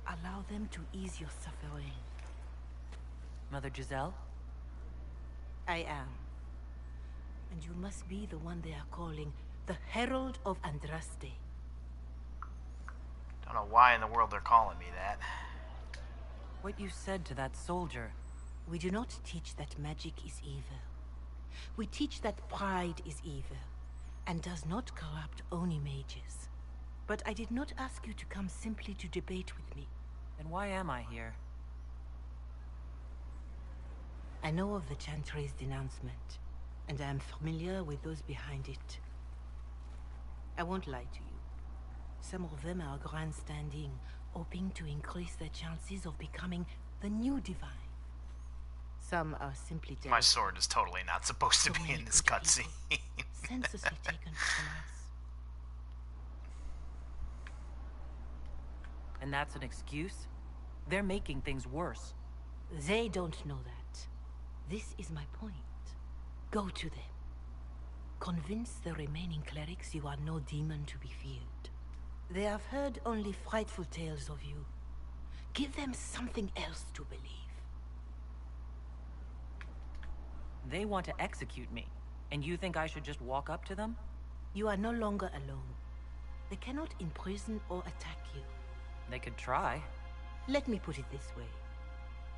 Allow them to ease your suffering. Mother Giselle? I am. And you must be the one they are calling the Herald of Andraste. Don't know why in the world they're calling me that. What you said to that soldier... We do not teach that magic is evil. We teach that pride is evil, and does not corrupt Oni mages. But I did not ask you to come simply to debate with me. Then why am I here? I know of the Chantry's denouncement, and I am familiar with those behind it. I won't lie to you. Some of them are grandstanding, hoping to increase their chances of becoming the new divine. Some are simply dead. My sword is totally not supposed to be in this cutscene. Senselessly taken from us. And that's an excuse? They're making things worse. They don't know that. This is my point. Go to them. Convince the remaining clerics you are no demon to be feared. They have heard only frightful tales of you. Give them something else to believe. They want to execute me, and you think I should just walk up to them? You are no longer alone. They cannot imprison or attack you. They could try. Let me put it this way.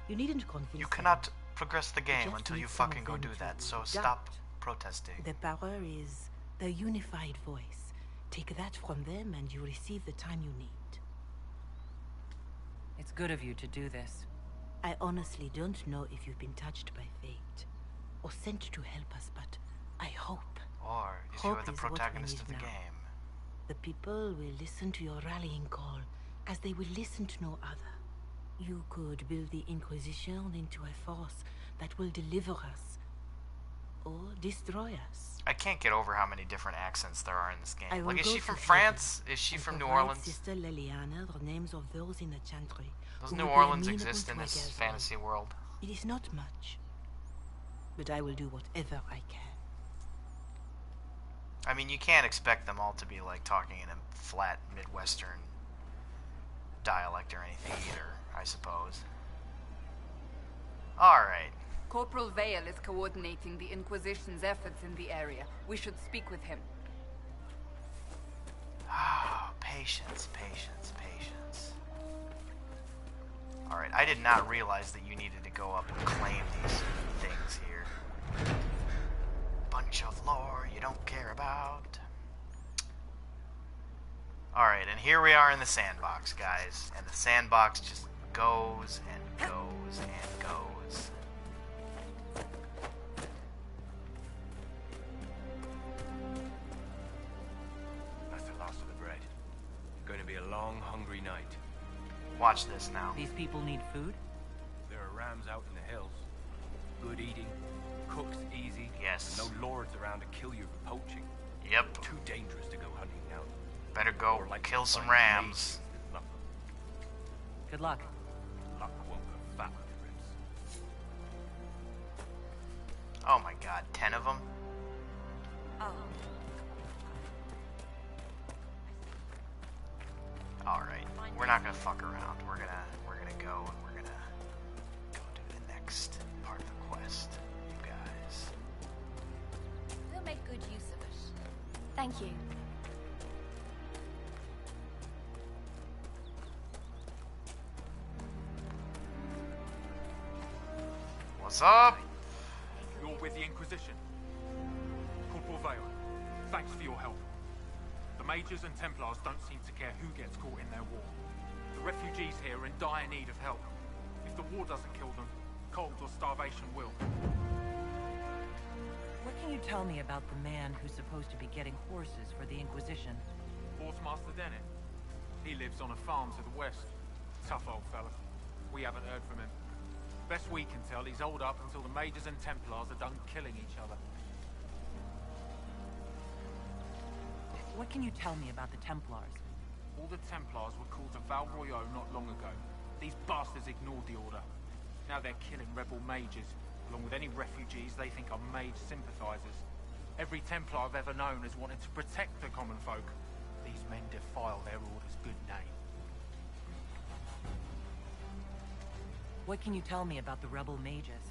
You needn't convince You cannot progress the game until you fucking go do that, so stop protesting. The power is the unified voice. Take that from them and you receive the time you need. It's good of you to do this. I honestly don't know if you've been touched by fate, or sent to help us, but I hope. Or if you are the protagonist of the game. The people will listen to your rallying call, as they will listen to no other. You could build the Inquisition into a force that will deliver us, or destroy us. I can't get over how many different accents there are in this game. Like, is she from to France? Is she from New Orleans? Sister Leliana the names of those in the Chantry. Does New Orleans exist in this fantasy world? It is not much, but I will do whatever I can. I mean, you can't expect them all to be like talking in a flat Midwestern dialect or anything either, I suppose. Alright. Corporal Vale is coordinating the Inquisition's efforts in the area. We should speak with him. Ah, patience, patience, patience. Alright, I did not realize that you needed to go up and claim these things here. Bunch of lore you don't care about. Alright, and here we are in the sandbox, guys. And the sandbox just goes and goes and goes. That's the last of the bread. Going to be a long, hungry night. Watch this now. These people need food? There are rams out in the hills. Good eating, cooks easy. Yes. And no lords around to kill you for poaching. Yep. Too dangerous to go hunting now. Better go kill some rams. Good luck. Luck won't go fat on your ribs. Oh my god, 10 of them? Alright, we're not gonna fuck around. We're gonna go and we're gonna go do the next part of the quest, you guys. We'll make good use of it. Thank you. What's up? You're with the Inquisition. Corporal Vale, thanks for your help. The Mages and Templars don't seem to care who gets caught in their war. The refugees here are in dire need of help. If the war doesn't kill them, cold or starvation will. What can you tell me about the man who's supposed to be getting horses for the Inquisition? Horsemaster Dennett. He lives on a farm to the west. Tough old fella. We haven't heard from him. Best we can tell, he's holed up until the Majors and Templars are done killing each other. What can you tell me about the Templars? All the Templars were called to Val Royeaux not long ago. These bastards ignored the order. Now they're killing rebel mages, along with any refugees they think are mage sympathizers. Every Templar I've ever known has wanted to protect the common folk. These men defile their order's good name. What can you tell me about the rebel mages?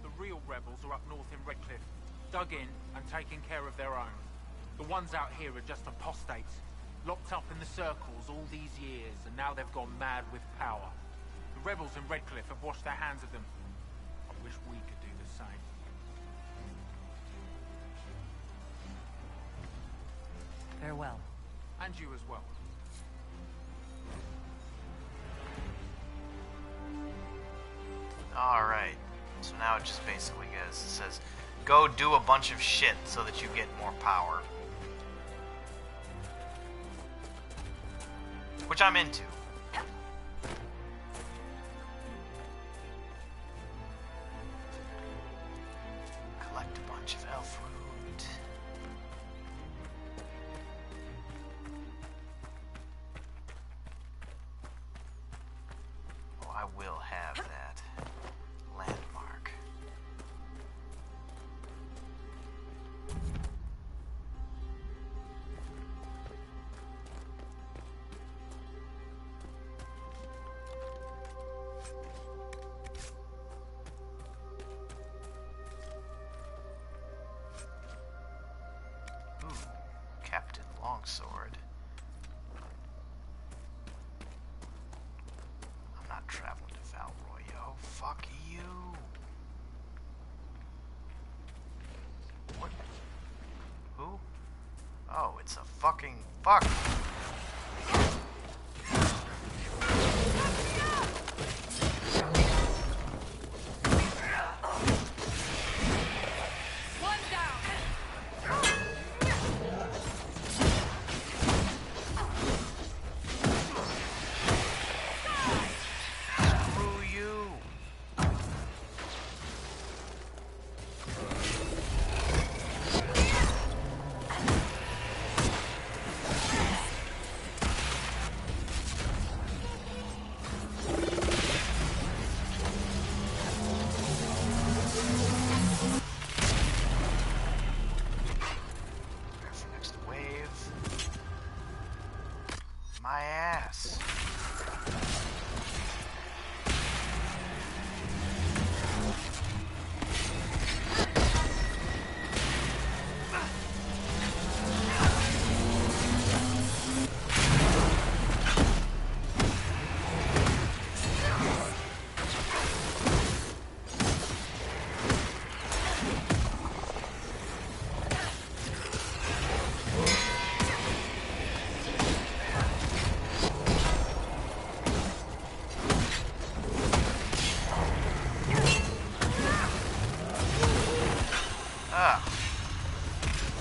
The real rebels are up north in Redcliffe, dug in and taking care of their own. The ones out here are just apostates, locked up in the circles all these years, and now they've gone mad with power. The rebels in Redcliffe have washed their hands of them. I wish we could do the same. Farewell. And you as well. Alright. So now it just basically says, go do a bunch of shit so that you get more power. Which I'm into. Collect a bunch of elf root. Oh, I will have that landmark. Captain Longsword. I'm not traveling to Val Royeaux. Fuck you. What? Who? Oh, it's a fucking fuck. My ass.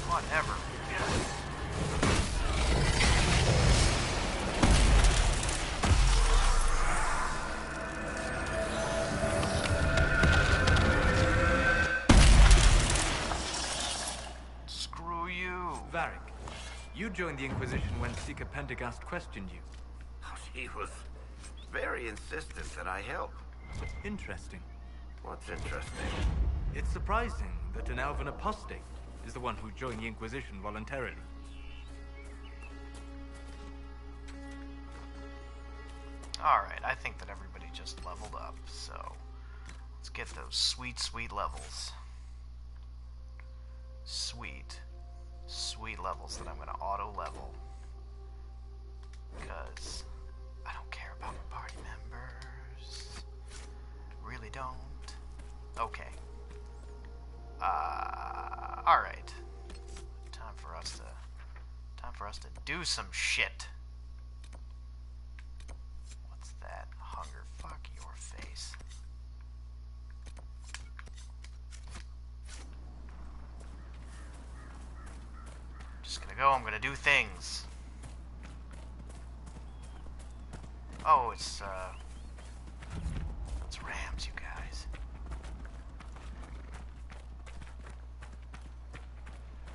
Whatever. Screw you. Varric, you joined the Inquisition when Seeker Pendergast questioned you. He was very insistent that I help. Interesting. What's interesting? It's surprising that an elven apostate is the one who joined the Inquisition voluntarily. Alright, I think that everybody just leveled up, so let's get those sweet, sweet levels. Sweet, sweet levels that I'm going to auto-level. Because I don't care about my party members. Really don't. Okay. Alright. Time for us to do some shit. just gonna go, I'm gonna do things. Oh, it's Rams, you guys.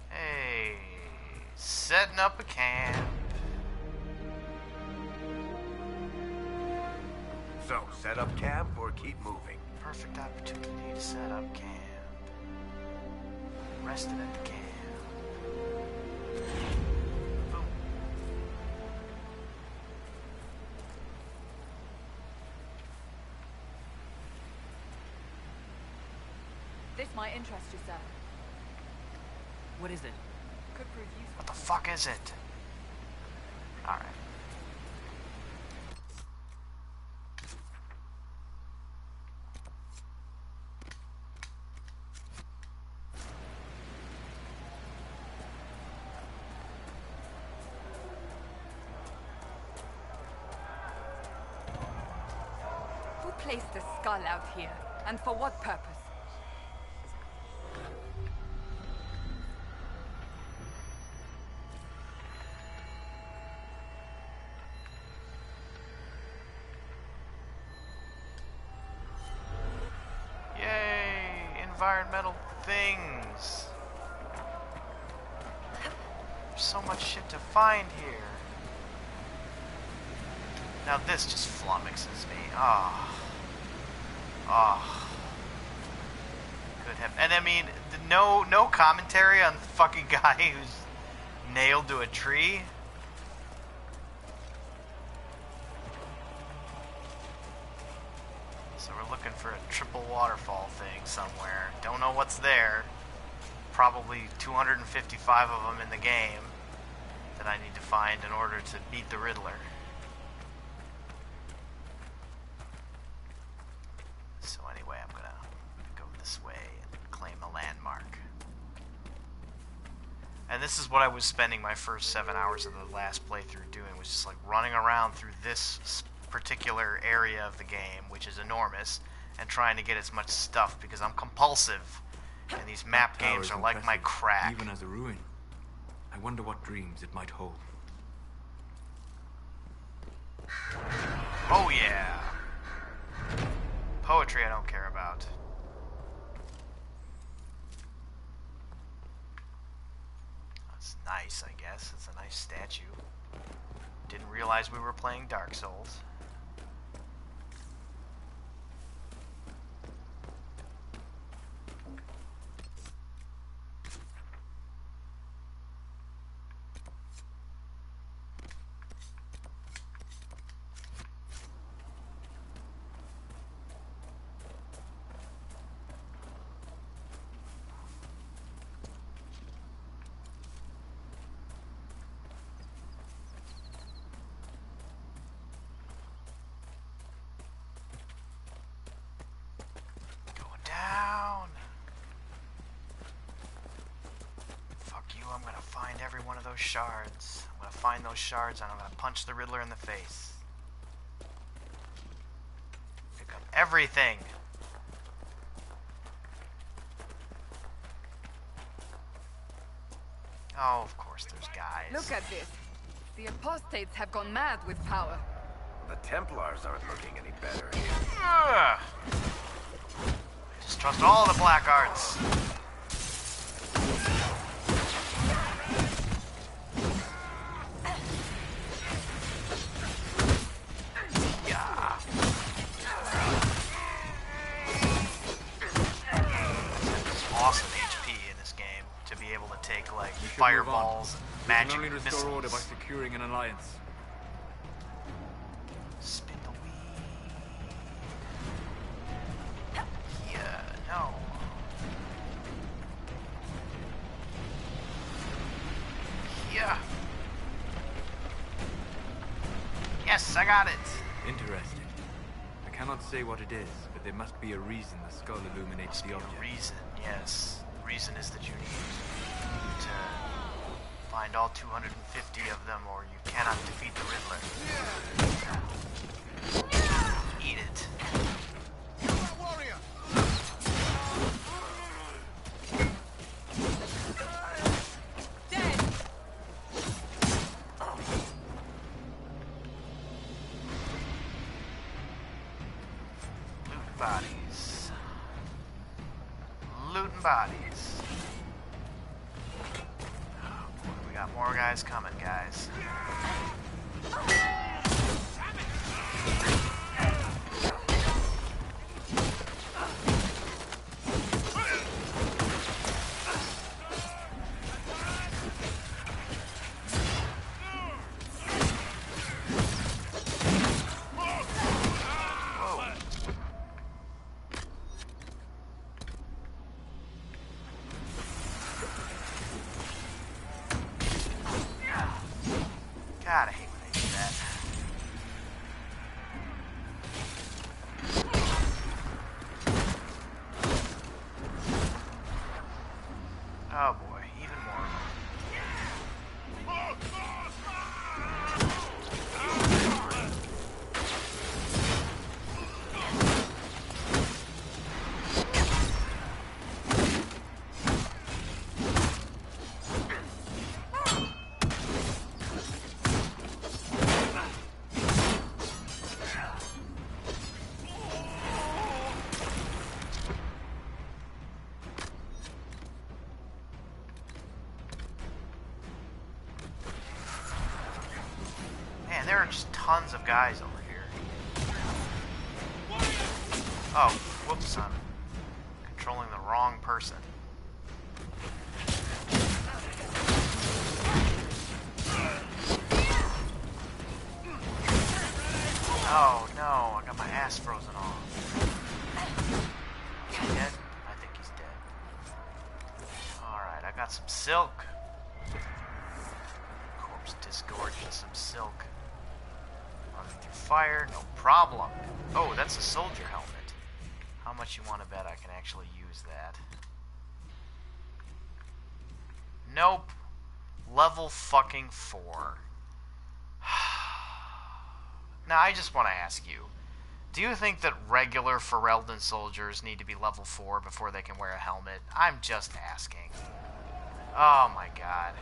Hey, setting up a camp. So, set up camp or keep moving? Perfect opportunity to set up camp. Resting at the camp. Boom. This might interest you, sir. What is it? Could prove useful. What the fuck is it? Alright. Who placed the skull out here? And for what purpose? Yay! Environmental things! There's so much shit to find here. Now this just flummoxes me. Ah. Ah. Could have, and I mean, no commentary on the fucking guy who's nailed to a tree. So we're looking for a triple waterfall thing somewhere. Don't know what's there. Probably 255 of them in the game that I need to find in order to beat the Riddler. So anyway, I'm gonna go this way and claim a landmark. And this is what I was spending my first 7 hours of the last playthrough doing, was just like running around through this particular area of the game, which is enormous, and trying to get as much stuff because I'm compulsive, and these map games are like my crack. Even as a ruin. I wonder what dreams it might hold. Oh yeah. Poetry I don't care about. That's nice, I guess. It's a nice statue. Didn't realize we were playing Dark Souls. Down. Fuck you, I'm gonna find every one of those shards. I'm gonna find those shards and I'm gonna punch the Riddler in the face. Pick up everything. Oh, of course there's guys. Look at this. The apostates have gone mad with power. The Templars aren't looking any better. Ugh. Just trust all the black arts. Yeah. There's awesome HP in this game to be able to take like fireballs, magic only restore missiles. order by securing an alliance. Spin the wheel. Yeah, no. Yeah. Yes, I got it. Interesting. I cannot say what it is, but there must be a reason the skull illuminates the object. Reason, yes. The reason is that you need to find all 250 of them, or you cannot defeat the Riddler. Eat it. bodies. Looting bodies. Oh, boy, we got more guys coming, guys. God, I hate when they do that. Oh boy, even more of them. Man, there are just tons of guys over here. Oh, whoops, I'm controlling the wrong person. Oh no, I got my ass frozen off. Is he dead? I think he's dead. Alright, I got some silk. Corpse disgorged some silk. Running through fire, no problem. Oh, that's a soldier helmet. How much you want to bet I can actually use that? Nope. Level fucking 4. Now, I just want to ask you, do you think that regular Ferelden soldiers need to be level 4 before they can wear a helmet? I'm just asking. Oh my god.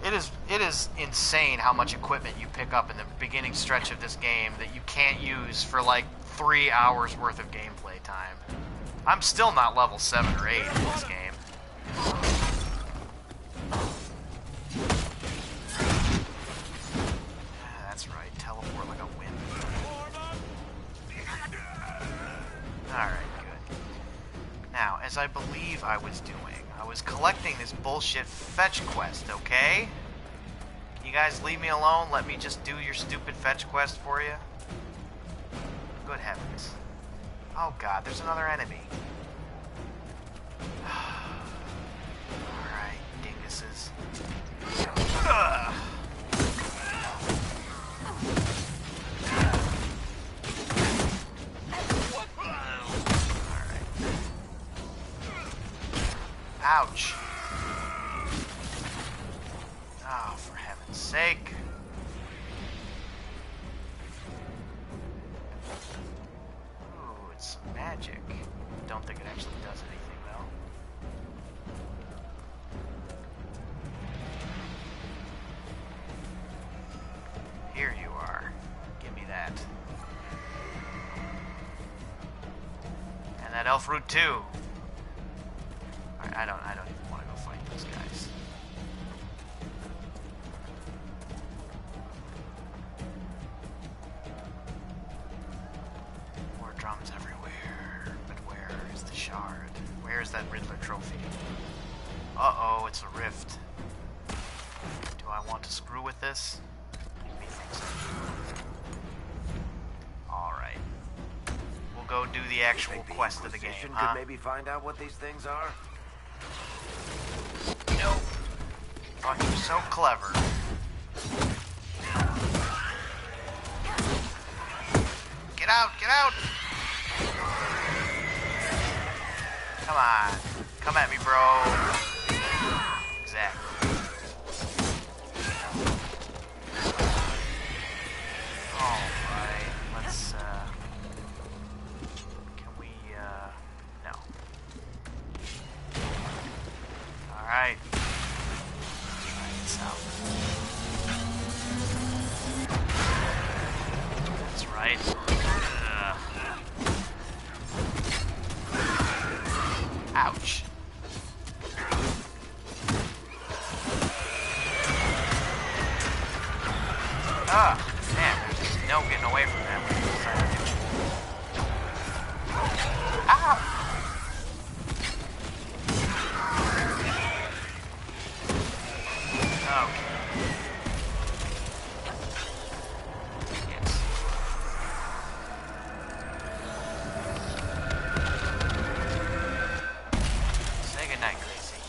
It is insane how much equipment you pick up in the beginning stretch of this game that you can't use for like 3 hours worth of gameplay time. I'm still not level 7 or 8 in this game. That's right, teleport like a wind. Alright, good. Now, as I believe I was doing, I was collecting this bullshit fetch quest, okay? You guys leave me alone, let me just do your stupid fetch quest for you? Good heavens. Oh god, there's another enemy. Alright, dinguses. Ugh. Ouch. Oh, for heaven's sake. Ooh, it's some magic. Don't think it actually does anything, though. Here you are. Give me that. And that elf root too. I don't even want to go fight those guys. More drums everywhere. But where is the shard? Where is that Riddler trophy? Uh-oh, it's a rift. Do I want to screw with this? Methinks I do. Alright. We'll go do the actual quest of the game, huh? Could maybe find out what these things are? Nope. Thought you were so clever. Get out! Get out! Come on. Come at me, bro. Exactly. Alright, let's, can we, no. Alright. That's right. Ugh. Ouch. Ah, damn, there's just no getting away from that. Ow! Okay. Yes. Say goodnight, Gracie.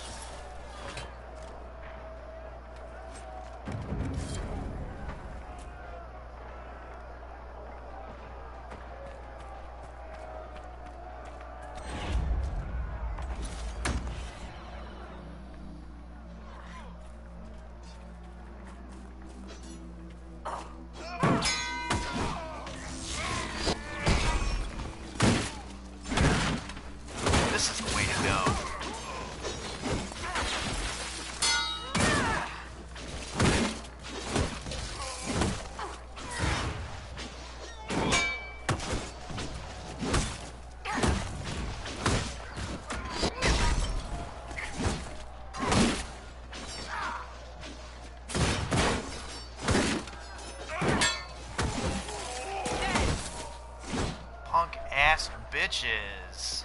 This is the way to go. Punk ass bitches.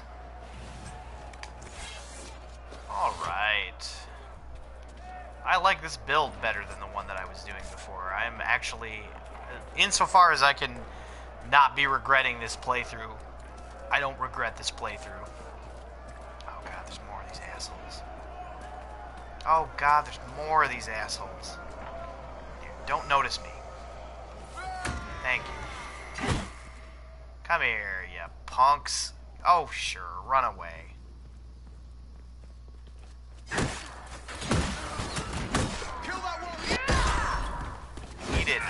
Alright. I like this build better than the one that I was doing before. I'm actually, insofar as I can not be regretting this playthrough, I don't regret this playthrough. Oh god, there's more of these assholes. Oh god, there's more of these assholes. Dude, don't notice me. Thank you. Come here, you punks. Oh sure, run away. Eat it.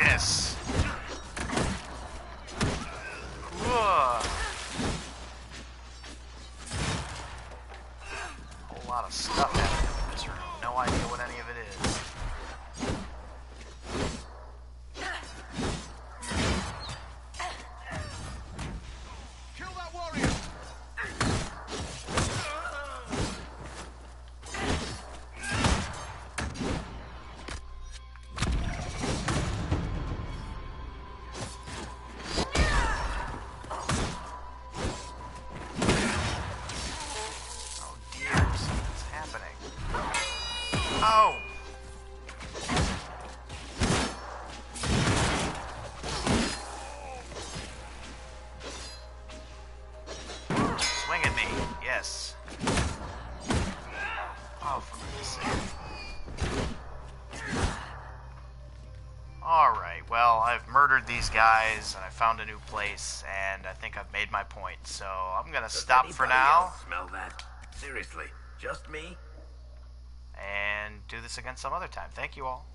Yes. Ugh. Whole lot of stuff happening in this room. No idea what any of it is. Oh! Swing at me. Yes. Oh, for goodness sake. Alright, well, I've murdered these guys, and I found a new place, and I think I've made my point, so I'm gonna stop for now. Smell that? Seriously, just me? And do this again some other time. Thank you all.